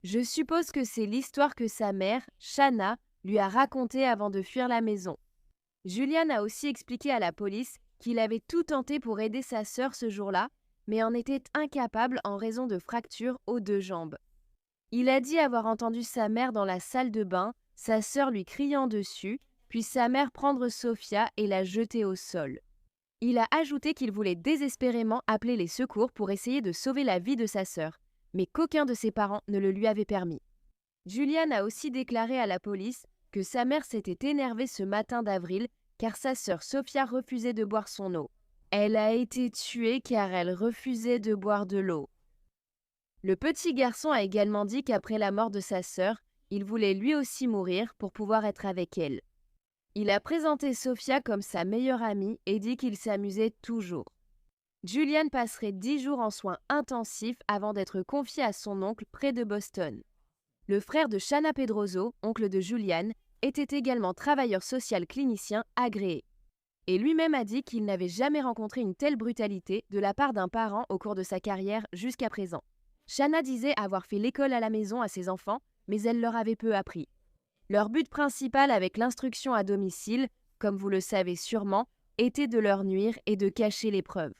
Je suppose que c'est l'histoire que sa mère, Shanna, lui a racontée avant de fuir la maison. Julian a aussi expliqué à la police qu'il avait tout tenté pour aider sa sœur ce jour-là, mais en était incapable en raison de fractures aux 2 jambes. Il a dit avoir entendu sa mère dans la salle de bain, sa sœur lui criant dessus, puis sa mère prendre Sophia et la jeter au sol. Il a ajouté qu'il voulait désespérément appeler les secours pour essayer de sauver la vie de sa sœur, mais qu'aucun de ses parents ne le lui avait permis. Julian a aussi déclaré à la police que sa mère s'était énervée ce matin d'avril car sa sœur Sophia refusait de boire son eau. Elle a été tuée car elle refusait de boire de l'eau. Le petit garçon a également dit qu'après la mort de sa sœur, il voulait lui aussi mourir pour pouvoir être avec elle. Il a présenté Sophia comme sa meilleure amie et dit qu'il s'amusait toujours. Julian passerait 10 jours en soins intensifs avant d'être confié à son oncle près de Boston. Le frère de Shanna Pedroso, oncle de Julian, était également travailleur social clinicien agréé. Et lui-même a dit qu'il n'avait jamais rencontré une telle brutalité de la part d'un parent au cours de sa carrière jusqu'à présent. Shanna disait avoir fait l'école à la maison à ses enfants, mais elle leur avait peu appris. Leur but principal avec l'instruction à domicile, comme vous le savez sûrement, était de leur nuire et de cacher les preuves.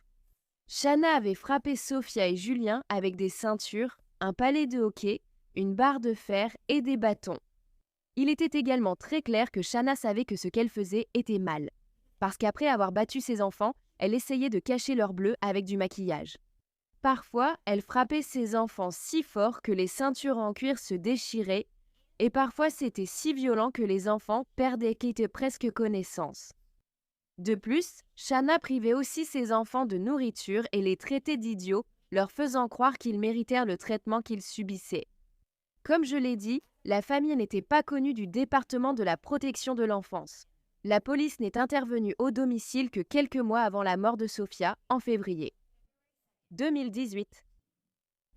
Shanna avait frappé Sophia et Julien avec des ceintures, un palet de hockey, une barre de fer et des bâtons. Il était également très clair que Shanna savait que ce qu'elle faisait était mal, parce qu'après avoir battu ses enfants, elle essayait de cacher leur bleu avec du maquillage. Parfois, elle frappait ses enfants si fort que les ceintures en cuir se déchiraient, et parfois c'était si violent que les enfants perdaient presque connaissance. De plus, Shanna privait aussi ses enfants de nourriture et les traitait d'idiots, leur faisant croire qu'ils méritèrent le traitement qu'ils subissaient. Comme je l'ai dit, la famille n'était pas connue du département de la protection de l'enfance. La police n'est intervenue au domicile que quelques mois avant la mort de Sophia, en février 2018.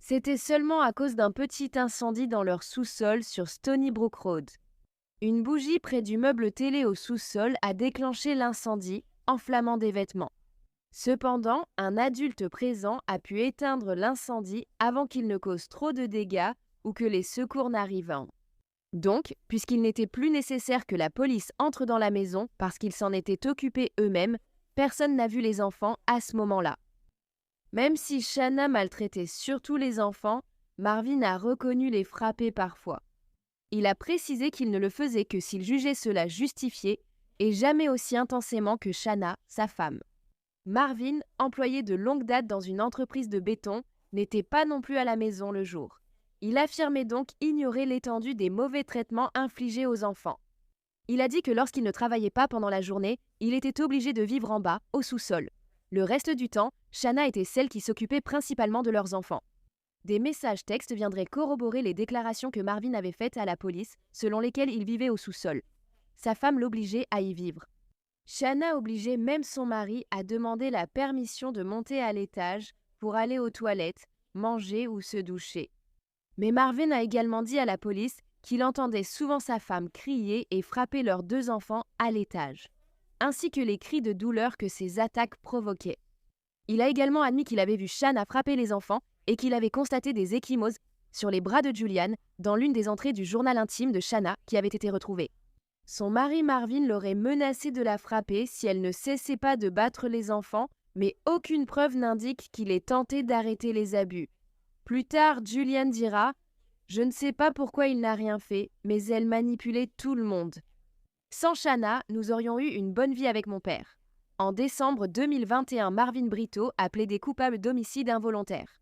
C'était seulement à cause d'un petit incendie dans leur sous-sol sur Stony Brook Road. Une bougie près du meuble télé au sous-sol a déclenché l'incendie, enflammant des vêtements. Cependant, un adulte présent a pu éteindre l'incendie avant qu'il ne cause trop de dégâts ou que les secours n'arrivent. Donc, puisqu'il n'était plus nécessaire que la police entre dans la maison parce qu'ils s'en étaient occupés eux-mêmes, personne n'a vu les enfants à ce moment-là. Même si Shanna maltraitait surtout les enfants, Marvin a reconnu les frapper parfois. Il a précisé qu'il ne le faisait que s'il jugeait cela justifié et jamais aussi intensément que Shanna, sa femme. Marvin, employé de longue date dans une entreprise de béton, n'était pas non plus à la maison le jour. Il affirmait donc ignorer l'étendue des mauvais traitements infligés aux enfants. Il a dit que lorsqu'il ne travaillait pas pendant la journée, il était obligé de vivre en bas, au sous-sol. Le reste du temps, Shanna était celle qui s'occupait principalement de leurs enfants. Des messages textes viendraient corroborer les déclarations que Marvin avait faites à la police, selon lesquelles il vivait au sous-sol. Sa femme l'obligeait à y vivre. Shanna obligeait même son mari à demander la permission de monter à l'étage pour aller aux toilettes, manger ou se doucher. Mais Marvin a également dit à la police qu'il entendait souvent sa femme crier et frapper leurs 2 enfants à l'étage, ainsi que les cris de douleur que ces attaques provoquaient. Il a également admis qu'il avait vu Shanna frapper les enfants et qu'il avait constaté des ecchymoses sur les bras de Julian dans l'une des entrées du journal intime de Shanna qui avait été retrouvée. Son mari Marvin l'aurait menacé de la frapper si elle ne cessait pas de battre les enfants, mais aucune preuve n'indique qu'il ait tenté d'arrêter les abus. Plus tard, Julian dira « Je ne sais pas pourquoi il n'a rien fait, mais elle manipulait tout le monde. Sans Shanna, nous aurions eu une bonne vie avec mon père. » En décembre 2021, Marvin Brito a plaidé coupable d'homicide involontaire.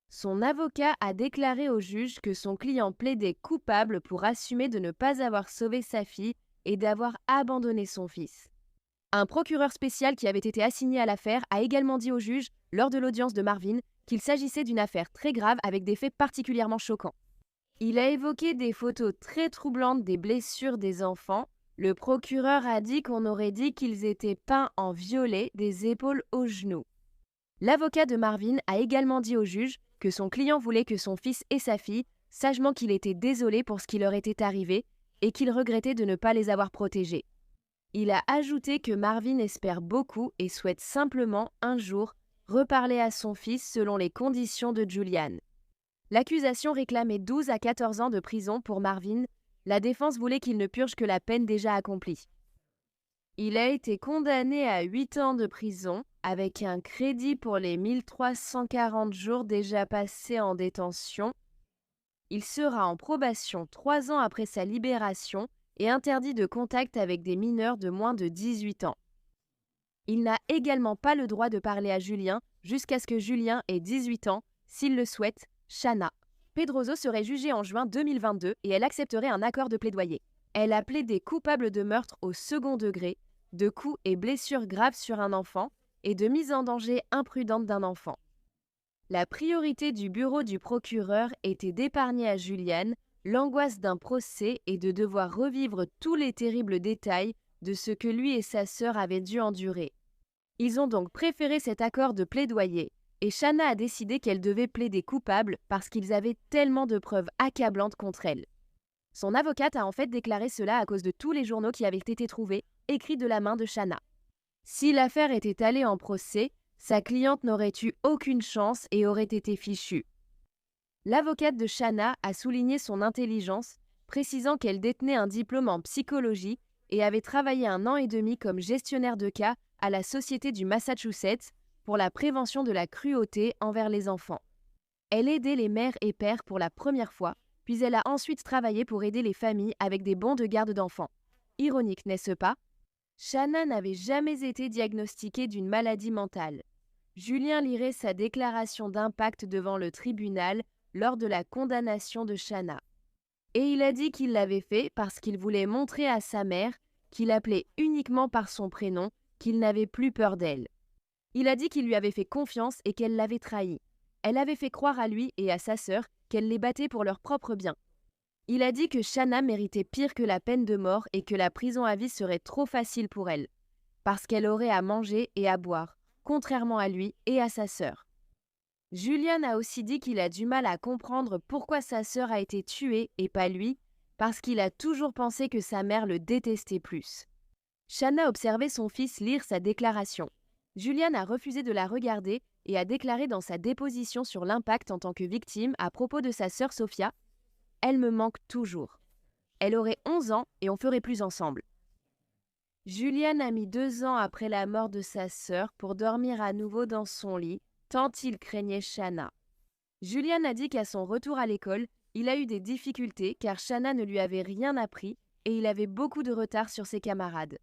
Son avocat a déclaré au juge que son client plaidait coupable pour assumer de ne pas avoir sauvé sa fille et d'avoir abandonné son fils. Un procureur spécial qui avait été assigné à l'affaire a également dit au juge, lors de l'audience de Marvin, qu'il s'agissait d'une affaire très grave avec des faits particulièrement choquants. Il a évoqué des photos très troublantes des blessures des enfants. Le procureur a dit qu'on aurait dit qu'ils étaient peints en violet des épaules aux genoux. L'avocat de Marvin a également dit au juge que son client voulait que son fils et sa fille, sagement qu'il était désolé pour ce qui leur était arrivé et qu'il regrettait de ne pas les avoir protégés. Il a ajouté que Marvin espère beaucoup et souhaite simplement, un jour, reparler à son fils selon les conditions de Julian. L'accusation réclamait 12 à 14 ans de prison pour Marvin. La défense voulait qu'il ne purge que la peine déjà accomplie. Il a été condamné à 8 ans de prison, avec un crédit pour les 1340 jours déjà passés en détention. Il sera en probation 3 ans après sa libération et interdit de contact avec des mineurs de moins de 18 ans. Il n'a également pas le droit de parler à Julien jusqu'à ce que Julien ait 18 ans, s'il le souhaite, Shanna. Pedroso serait jugée en juin 2022 et elle accepterait un accord de plaidoyer. Elle a plaidé coupable de meurtre au second degré, de coups et blessures graves sur un enfant et de mise en danger imprudente d'un enfant. La priorité du bureau du procureur était d'épargner à Julian l'angoisse d'un procès et de devoir revivre tous les terribles détails de ce que lui et sa sœur avaient dû endurer. Ils ont donc préféré cet accord de plaidoyer et Shanna a décidé qu'elle devait plaider coupable parce qu'ils avaient tellement de preuves accablantes contre elle. Son avocate a en fait déclaré cela à cause de tous les journaux qui avaient été trouvés, écrits de la main de Shanna. Si l'affaire était allée en procès, sa cliente n'aurait eu aucune chance et aurait été fichue. L'avocate de Shanna a souligné son intelligence, précisant qu'elle détenait un diplôme en psychologie et avait travaillé 1 an et demi comme gestionnaire de cas à la Société du Massachusetts pour la prévention de la cruauté envers les enfants. Elle aidait les mères et pères pour la première fois, puis elle a ensuite travaillé pour aider les familles avec des bons de garde d'enfants. Ironique, n'est-ce pas? Shanna n'avait jamais été diagnostiquée d'une maladie mentale. Julien lirait sa déclaration d'impact devant le tribunal lors de la condamnation de Shanna. Et il a dit qu'il l'avait fait parce qu'il voulait montrer à sa mère qu'il appelait uniquement par son prénom, qu'il n'avait plus peur d'elle. Il a dit qu'il lui avait fait confiance et qu'elle l'avait trahi. Elle avait fait croire à lui et à sa sœur qu'elle les battait pour leur propre bien. Il a dit que Shanna méritait pire que la peine de mort et que la prison à vie serait trop facile pour elle, parce qu'elle aurait à manger et à boire, contrairement à lui et à sa sœur. Julian a aussi dit qu'il a du mal à comprendre pourquoi sa sœur a été tuée et pas lui, parce qu'il a toujours pensé que sa mère le détestait plus. Shanna observait son fils lire sa déclaration. Julian a refusé de la regarder et a déclaré dans sa déposition sur l'impact en tant que victime à propos de sa sœur Sophia « Elle me manque toujours. Elle aurait 11 ans et on ferait plus ensemble. » Julian a mis 2 ans après la mort de sa sœur pour dormir à nouveau dans son lit, tant il craignait Shanna. Julian a dit qu'à son retour à l'école, il a eu des difficultés car Shanna ne lui avait rien appris et il avait beaucoup de retard sur ses camarades.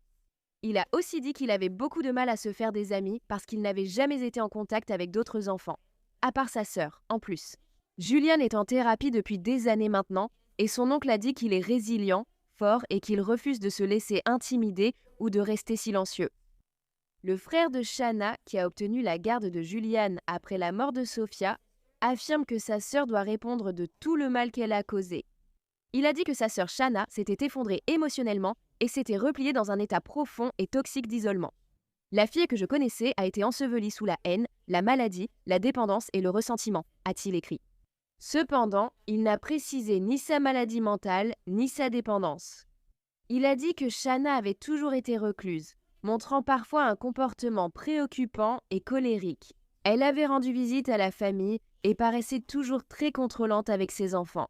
Il a aussi dit qu'il avait beaucoup de mal à se faire des amis parce qu'il n'avait jamais été en contact avec d'autres enfants, à part sa sœur, en plus. Julian est en thérapie depuis des années maintenant et son oncle a dit qu'il est résilient, fort et qu'il refuse de se laisser intimider ou de rester silencieux. Le frère de Shanna, qui a obtenu la garde de Julian après la mort de Sophia, affirme que sa sœur doit répondre de tout le mal qu'elle a causé. Il a dit que sa sœur Shanna s'était effondrée émotionnellement et s'était repliée dans un état profond et toxique d'isolement. La fille que je connaissais a été ensevelie sous la haine, la maladie, la dépendance et le ressentiment, a-t-il écrit. Cependant, il n'a précisé ni sa maladie mentale, ni sa dépendance. Il a dit que Shanna avait toujours été recluse, montrant parfois un comportement préoccupant et colérique. Elle avait rendu visite à la famille et paraissait toujours très contrôlante avec ses enfants.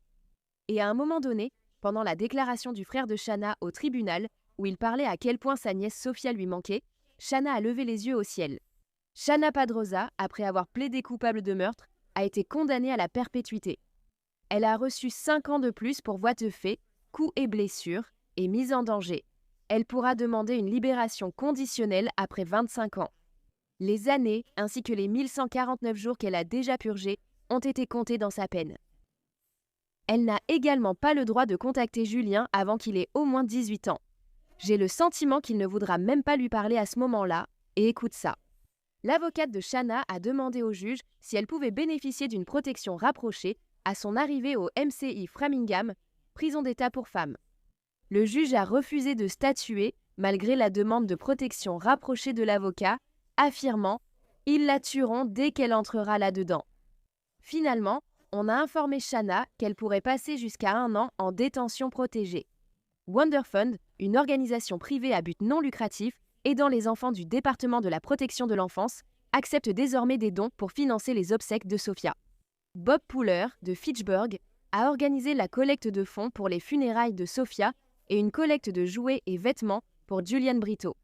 Et à un moment donné, pendant la déclaration du frère de Shanna au tribunal, où il parlait à quel point sa nièce Sophia lui manquait, Shanna a levé les yeux au ciel. Shanna Padrosa, après avoir plaidé coupable de meurtre, a été condamnée à la perpétuité. Elle a reçu 5 ans de plus pour voies de fait, coups et blessures, et mise en danger. Elle pourra demander une libération conditionnelle après 25 ans. Les années, ainsi que les 1149 jours qu'elle a déjà purgés, ont été comptés dans sa peine. Elle n'a également pas le droit de contacter Julien avant qu'il ait au moins 18 ans. J'ai le sentiment qu'il ne voudra même pas lui parler à ce moment-là, et écoute ça. L'avocate de Shanna a demandé au juge si elle pouvait bénéficier d'une protection rapprochée à son arrivée au MCI Framingham, prison d'État pour femmes. Le juge a refusé de statuer malgré la demande de protection rapprochée de l'avocat, affirmant « Ils la tueront dès qu'elle entrera là-dedans ». Finalement, on a informé Shanna qu'elle pourrait passer jusqu'à 1 an en détention protégée. Wonderfund, une organisation privée à but non lucratif aidant les enfants du département de la protection de l'enfance, accepte désormais des dons pour financer les obsèques de Sophia. Bob Pooler, de Fitchburg, a organisé la collecte de fonds pour les funérailles de Sophia et une collecte de jouets et vêtements pour Julian Brito.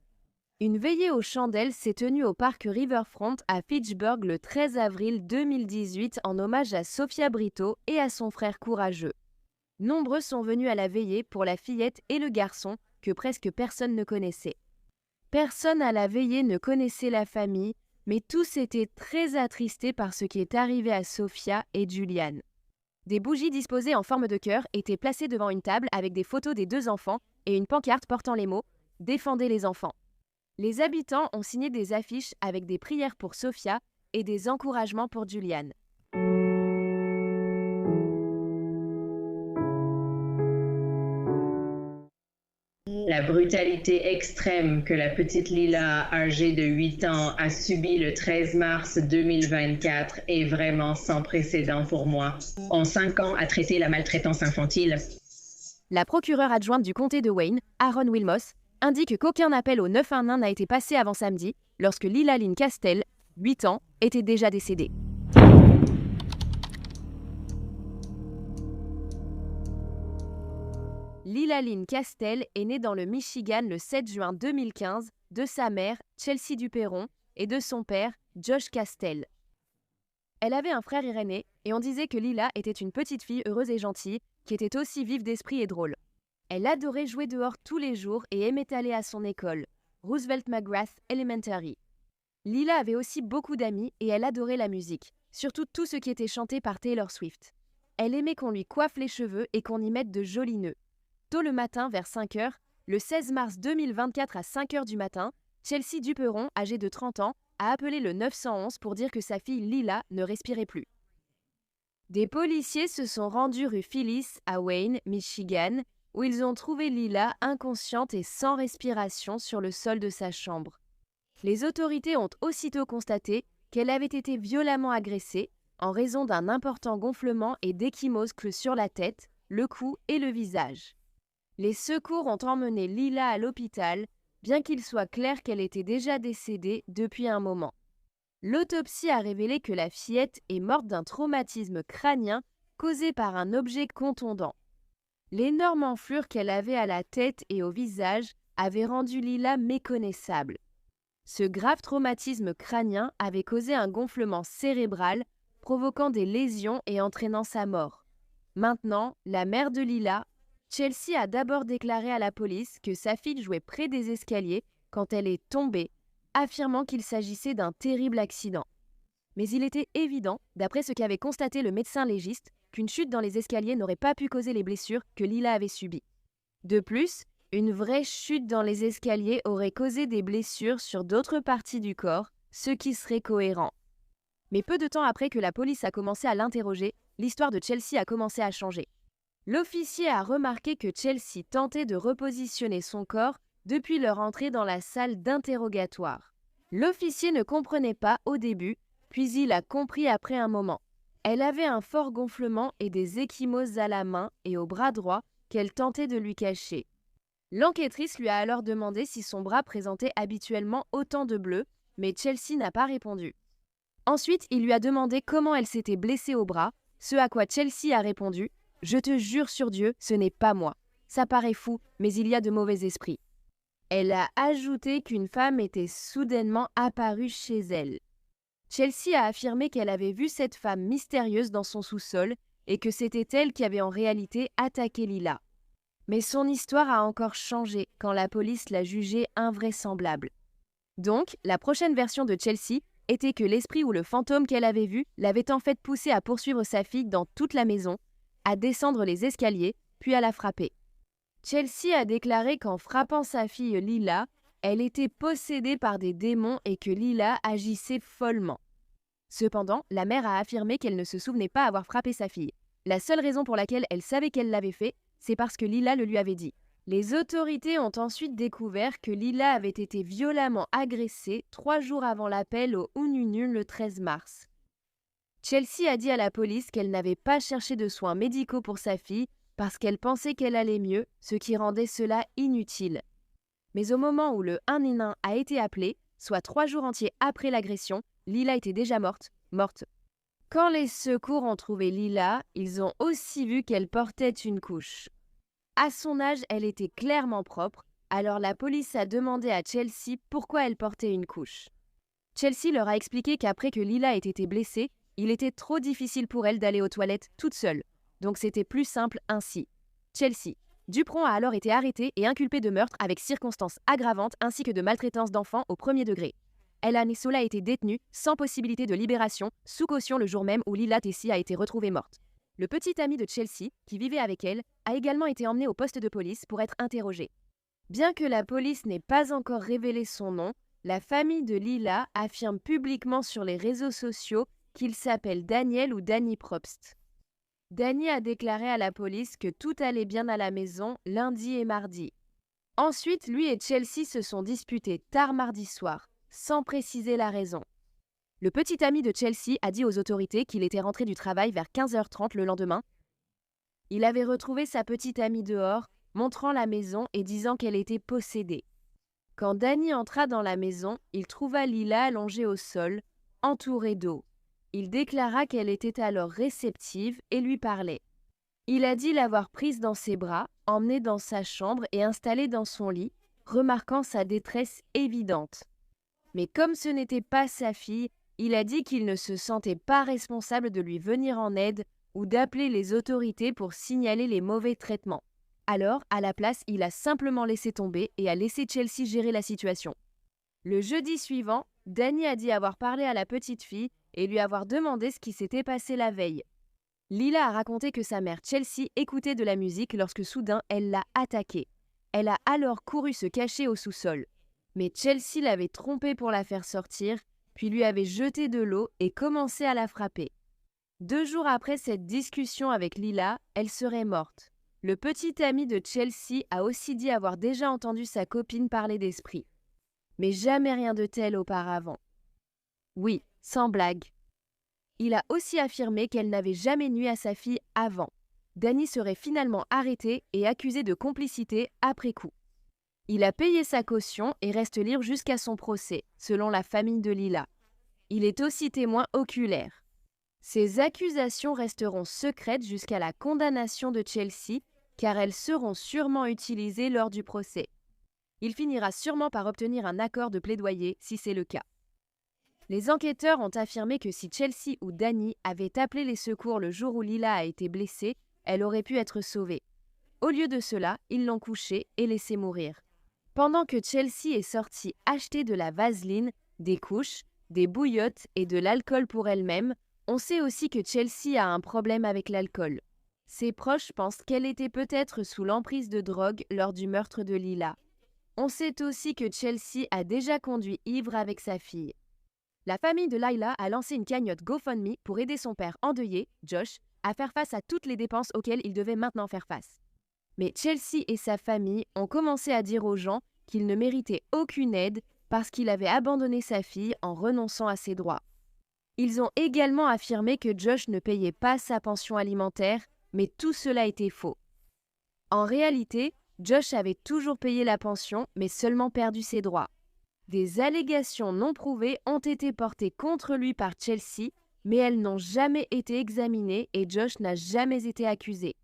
Une veillée aux chandelles s'est tenue au parc Riverfront à Fitchburg le 13 avril 2018 en hommage à Sophia Brito et à son frère courageux. Nombreux sont venus à la veillée pour la fillette et le garçon que presque personne ne connaissait. Personne à la veillée ne connaissait la famille, mais tous étaient très attristés par ce qui est arrivé à Sophia et Julian. Des bougies disposées en forme de cœur étaient placées devant une table avec des photos des 2 enfants et une pancarte portant les mots « Défendez les enfants ». Les habitants ont signé des affiches avec des prières pour Sophia et des encouragements pour Julian. La brutalité extrême que la petite Lila, âgée de 8 ans, a subie le 13 mars 2024 est vraiment sans précédent pour moi. En 5 ans à traiter la maltraitance infantile. La procureure adjointe du comté de Wayne, Aaron Wilmos, indique qu'aucun appel au 911 n'a été passé avant samedi, lorsque Lila Lynn Castell, 8 ans, était déjà décédée. Lila Lynn Castell est née dans le Michigan le 7 juin 2015 de sa mère, Chelsea Duperron, et de son père, Josh Castell. Elle avait un frère aîné et on disait que Lila était une petite fille heureuse et gentille, qui était aussi vive d'esprit et drôle. Elle adorait jouer dehors tous les jours et aimait aller à son école, Roosevelt McGrath Elementary. Lila avait aussi beaucoup d'amis et elle adorait la musique, surtout tout ce qui était chanté par Taylor Swift. Elle aimait qu'on lui coiffe les cheveux et qu'on y mette de jolis nœuds. Tôt le matin, vers 5 h, le 16 mars 2024 à 5 h du matin, Chelsea Duperron, âgée de 30 ans, a appelé le 911 pour dire que sa fille Lila ne respirait plus. Des policiers se sont rendus rue Phyllis à Wayne, Michigan, où ils ont trouvé Lila inconsciente et sans respiration sur le sol de sa chambre. Les autorités ont aussitôt constaté qu'elle avait été violemment agressée en raison d'un important gonflement et d'ecchymose sur la tête, le cou et le visage. Les secours ont emmené Lila à l'hôpital, bien qu'il soit clair qu'elle était déjà décédée depuis un moment. L'autopsie a révélé que la fillette est morte d'un traumatisme crânien causé par un objet contondant. L'énorme enflure qu'elle avait à la tête et au visage avait rendu Lila méconnaissable. Ce grave traumatisme crânien avait causé un gonflement cérébral, provoquant des lésions et entraînant sa mort. Maintenant, la mère de Lila, Chelsea, a d'abord déclaré à la police que sa fille jouait près des escaliers quand elle est tombée, affirmant qu'il s'agissait d'un terrible accident. Mais il était évident, d'après ce qu'avait constaté le médecin légiste, qu'une chute dans les escaliers n'aurait pas pu causer les blessures que Lila avait subies. De plus, Une vraie chute dans les escaliers aurait causé des blessures sur d'autres parties du corps, ce qui serait cohérent. Mais peu de temps après que la police a commencé à l'interroger, l'histoire de Chelsea a commencé à changer. L'officier a remarqué que Chelsea tentait de repositionner son corps depuis leur entrée dans la salle d'interrogatoire. L'officier ne comprenait pas au début, puis il a compris après un moment. Elle avait un fort gonflement et des ecchymoses à la main et au bras droit qu'elle tentait de lui cacher. L'enquêtrice lui a alors demandé si son bras présentait habituellement autant de bleus, mais Chelsea n'a pas répondu. Ensuite, il lui a demandé comment elle s'était blessée au bras, ce à quoi Chelsea a répondu « Je te jure sur Dieu, ce n'est pas moi. Ça paraît fou, mais il y a de mauvais esprits. » Elle a ajouté qu'une femme était soudainement apparue chez elle. Chelsea a affirmé qu'elle avait vu cette femme mystérieuse dans son sous-sol et que c'était elle qui avait en réalité attaqué Lila. Mais son histoire a encore changé quand la police l'a jugée invraisemblable. Donc, la prochaine version de Chelsea était que l'esprit ou le fantôme qu'elle avait vu l'avait en fait poussée à poursuivre sa fille dans toute la maison, à descendre les escaliers, puis à la frapper. Chelsea a déclaré qu'en frappant sa fille Lila, elle était possédée par des démons et que Lila agissait follement. Cependant, la mère a affirmé qu'elle ne se souvenait pas avoir frappé sa fille. La seule raison pour laquelle elle savait qu'elle l'avait fait, c'est parce que Lila le lui avait dit. Les autorités ont ensuite découvert que Lila avait été violemment agressée 3 jours avant l'appel au Ununu le 13 mars. Chelsea a dit à la police qu'elle n'avait pas cherché de soins médicaux pour sa fille parce qu'elle pensait qu'elle allait mieux, ce qui rendait cela inutile. Mais au moment où le 111 a été appelé, soit 3 jours entiers après l'agression, Lila était déjà morte. Quand les secours ont trouvé Lila, ils ont aussi vu qu'elle portait une couche. À son âge, elle était clairement propre, alors la police a demandé à Chelsea pourquoi elle portait une couche. Chelsea leur a expliqué qu'après que Lila ait été blessée, il était trop difficile pour elle d'aller aux toilettes toute seule, donc c'était plus simple ainsi. Chelsea. Dupron a alors été arrêtée et inculpée de meurtre avec circonstances aggravantes ainsi que de maltraitance d'enfants au premier degré. Ella Nissola a été détenue, sans possibilité de libération, sous caution le jour même où Lila Tessie a été retrouvée morte. Le petit ami de Chelsea, qui vivait avec elle, a également été emmené au poste de police pour être interrogé. Bien que la police n'ait pas encore révélé son nom, la famille de Lila affirme publiquement sur les réseaux sociaux qu'il s'appelle Daniel ou Danny Probst. Danny a déclaré à la police que tout allait bien à la maison lundi et mardi. Ensuite, lui et Chelsea se sont disputés tard mardi soir, sans préciser la raison. Le petit ami de Chelsea a dit aux autorités qu'il était rentré du travail vers 15h30 le lendemain. Il avait retrouvé sa petite amie dehors, montrant la maison et disant qu'elle était possédée. Quand Danny entra dans la maison, il trouva Lila allongée au sol, entourée d'eau. Il déclara qu'elle était alors réceptive et lui parlait. Il a dit l'avoir prise dans ses bras, emmenée dans sa chambre et installée dans son lit, remarquant sa détresse évidente. Mais comme ce n'était pas sa fille, il a dit qu'il ne se sentait pas responsable de lui venir en aide ou d'appeler les autorités pour signaler les mauvais traitements. Alors, à la place, il a simplement laissé tomber et a laissé Chelsea gérer la situation. Le jeudi suivant, Danny a dit avoir parlé à la petite fille et lui avoir demandé ce qui s'était passé la veille. Lila a raconté que sa mère Chelsea écoutait de la musique lorsque soudain elle l'a attaquée. Elle a alors couru se cacher au sous-sol. Mais Chelsea l'avait trompée pour la faire sortir, puis lui avait jeté de l'eau et commencé à la frapper. 2 jours après cette discussion avec Lila, elle serait morte. Le petit ami de Chelsea a aussi dit avoir déjà entendu sa copine parler d'esprit. Mais jamais rien de tel auparavant. Oui, sans blague. Il a aussi affirmé qu'elle n'avait jamais nui à sa fille avant. Danny serait finalement arrêté et accusé de complicité après coup. Il a payé sa caution et reste libre jusqu'à son procès, selon la famille de Lila. Il est aussi témoin oculaire. Ces accusations resteront secrètes jusqu'à la condamnation de Chelsea, car elles seront sûrement utilisées lors du procès. Il finira sûrement par obtenir un accord de plaidoyer si c'est le cas. Les enquêteurs ont affirmé que si Chelsea ou Danny avaient appelé les secours le jour où Lila a été blessée, elle aurait pu être sauvée. Au lieu de cela, ils l'ont couchée et laissée mourir. Pendant que Chelsea est sortie acheter de la vaseline, des couches, des bouillottes et de l'alcool pour elle-même, on sait aussi que Chelsea a un problème avec l'alcool. Ses proches pensent qu'elle était peut-être sous l'emprise de drogue lors du meurtre de Lila. On sait aussi que Chelsea a déjà conduit ivre avec sa fille. La famille de Lila a lancé une cagnotte GoFundMe pour aider son père endeuillé, Josh, à faire face à toutes les dépenses auxquelles il devait maintenant faire face. Mais Chelsea et sa famille ont commencé à dire aux gens qu'il ne méritait aucune aide parce qu'il avait abandonné sa fille en renonçant à ses droits. Ils ont également affirmé que Josh ne payait pas sa pension alimentaire, mais tout cela était faux. En réalité, Josh avait toujours payé la pension, mais seulement perdu ses droits. Des allégations non prouvées ont été portées contre lui par Chelsea, mais elles n'ont jamais été examinées et Josh n'a jamais été accusé.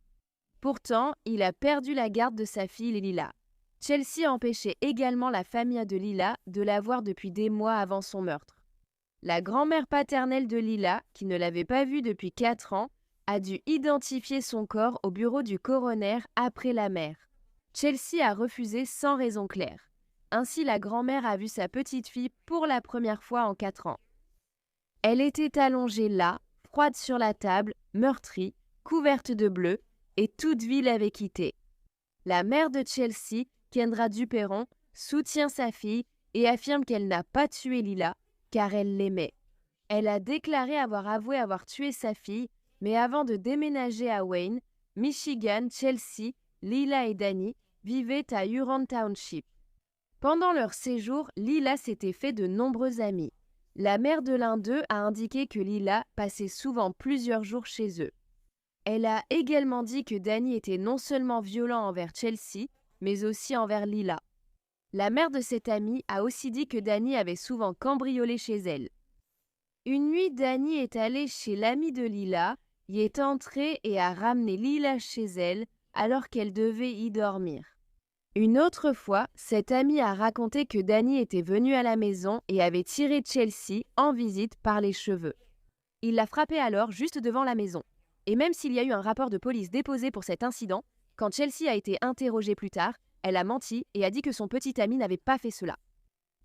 Pourtant, il a perdu la garde de sa fille Lila. Chelsea empêchait également la famille de Lila de la voir depuis des mois avant son meurtre. La grand-mère paternelle de Lila, qui ne l'avait pas vue depuis 4 ans, a dû identifier son corps au bureau du coroner après la mère. Chelsea a refusé sans raison claire. Ainsi, la grand-mère a vu sa petite-fille pour la première fois en 4 ans. Elle était allongée là, froide sur la table, meurtrie, couverte de bleu, et toute vie l'avait quittée. La mère de Chelsea, Kendra Duperron, soutient sa fille et affirme qu'elle n'a pas tué Lila, car elle l'aimait. Elle a déclaré avoir avoué avoir tué sa fille, mais avant de déménager à Wayne, Michigan, Chelsea, Lila et Danny vivaient à Huron Township. Pendant leur séjour, Lila s'était fait de nombreux amis. La mère de l'un d'eux a indiqué que Lila passait souvent plusieurs jours chez eux. Elle a également dit que Danny était non seulement violent envers Chelsea, mais aussi envers Lila. La mère de cette amie a aussi dit que Danny avait souvent cambriolé chez elle. Une nuit, Danny est allé chez l'amie de Lila, y est entré et a ramené Lila chez elle alors qu'elle devait y dormir. Une autre fois, cette amie a raconté que Danny était venu à la maison et avait tiré Chelsea en visite par les cheveux. Il l'a frappée alors juste devant la maison. Et même s'il y a eu un rapport de police déposé pour cet incident, quand Chelsea a été interrogée plus tard, elle a menti et a dit que son petit ami n'avait pas fait cela.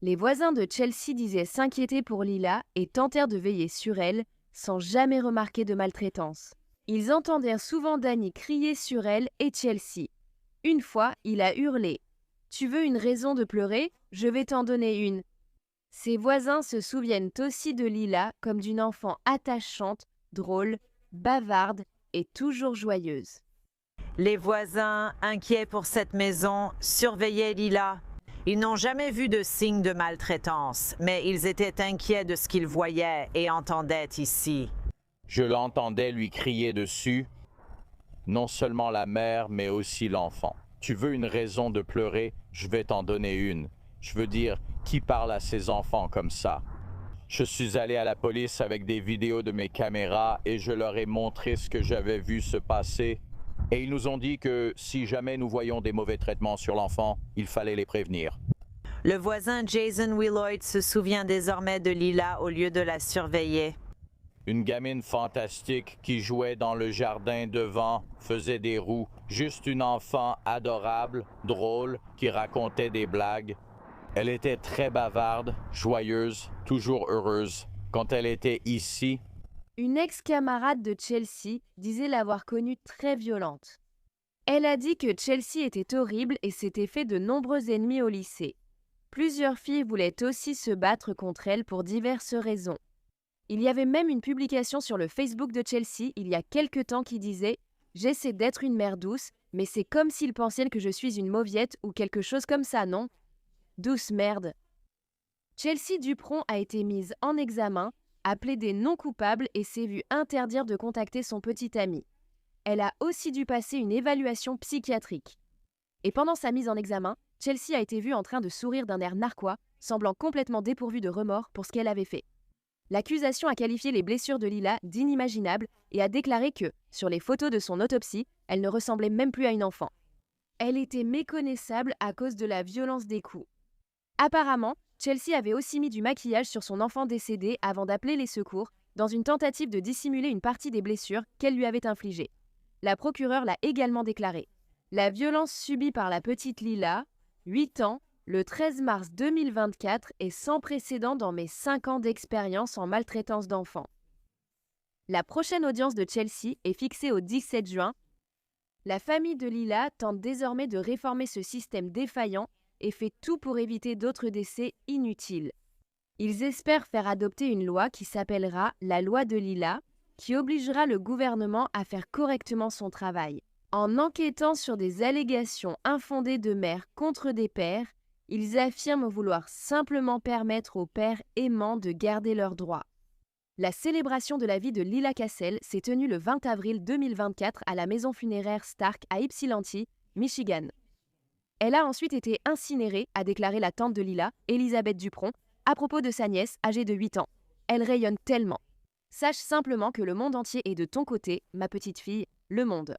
Les voisins de Chelsea disaient s'inquiéter pour Lila et tentèrent de veiller sur elle sans jamais remarquer de maltraitance. Ils entendirent souvent Danny crier sur elle et Chelsea. Une fois, il a hurlé « Tu veux une raison de pleurer? Je vais t'en donner une ». Ses voisins se souviennent aussi de Lila comme d'une enfant attachante, drôle, bavarde et toujours joyeuse. Les voisins, inquiets pour cette maison, surveillaient Lila. Ils n'ont jamais vu de signes de maltraitance, mais ils étaient inquiets de ce qu'ils voyaient et entendaient ici. Je l'entendais lui crier dessus, non seulement la mère, mais aussi l'enfant. Tu veux une raison de pleurer? Je vais t'en donner une. Je veux dire, qui parle à ses enfants comme ça? Je suis allé à la police avec des vidéos de mes caméras et je leur ai montré ce que j'avais vu se passer. Et ils nous ont dit que si jamais nous voyons des mauvais traitements sur l'enfant, il fallait les prévenir. Le voisin Jason Willoyd se souvient désormais de Lila au lieu de la surveiller. Une gamine fantastique qui jouait dans le jardin devant, faisait des roues. Juste une enfant adorable, drôle, qui racontait des blagues. Elle était très bavarde, joyeuse, toujours heureuse. Quand elle était ici... Une ex-camarade de Chelsea disait l'avoir connue très violente. Elle a dit que Chelsea était horrible et s'était fait de nombreux ennemis au lycée. Plusieurs filles voulaient aussi se battre contre elle pour diverses raisons. Il y avait même une publication sur le Facebook de Chelsea il y a quelque temps qui disait « J'essaie d'être une mère douce, mais c'est comme s'ils pensaient que je suis une mauviette ou quelque chose comme ça, non? Douce merde !» Chelsea Duperron a été mise en examen, a plaidé non coupable et s'est vue interdire de contacter son petit ami. Elle a aussi dû passer une évaluation psychiatrique. Et pendant sa mise en examen, Chelsea a été vue en train de sourire d'un air narquois, semblant complètement dépourvue de remords pour ce qu'elle avait fait. L'accusation a qualifié les blessures de Lila d'inimaginables et a déclaré que, sur les photos de son autopsie, elle ne ressemblait même plus à une enfant. Elle était méconnaissable à cause de la violence des coups. Apparemment, Chelsea avait aussi mis du maquillage sur son enfant décédé avant d'appeler les secours, dans une tentative de dissimuler une partie des blessures qu'elle lui avait infligées. La procureure l'a également déclaré. La violence subie par la petite Lila, 8 ans, le 13 mars 2024 est sans précédent dans mes 5 ans d'expérience en maltraitance d'enfants. La prochaine audience de Chelsea est fixée au 17 juin La famille de Lila tente désormais de réformer ce système défaillant et fait tout pour éviter d'autres décès inutiles. Ils espèrent faire adopter une loi qui s'appellera la loi de Lila, qui obligera le gouvernement à faire correctement son travail. En enquêtant sur des allégations infondées de mères contre des pères, ils affirment vouloir simplement permettre aux pères aimants de garder leurs droits. La célébration de la vie de Lila Cassel s'est tenue le 20 avril 2024 à la maison funéraire Stark à Ypsilanti, Michigan. Elle a ensuite été incinérée, a déclaré la tante de Lila, Elisabeth Dupron, à propos de sa nièce âgée de 8 ans. Elle rayonne tellement. Sache simplement que le monde entier est de ton côté, ma petite fille, le monde.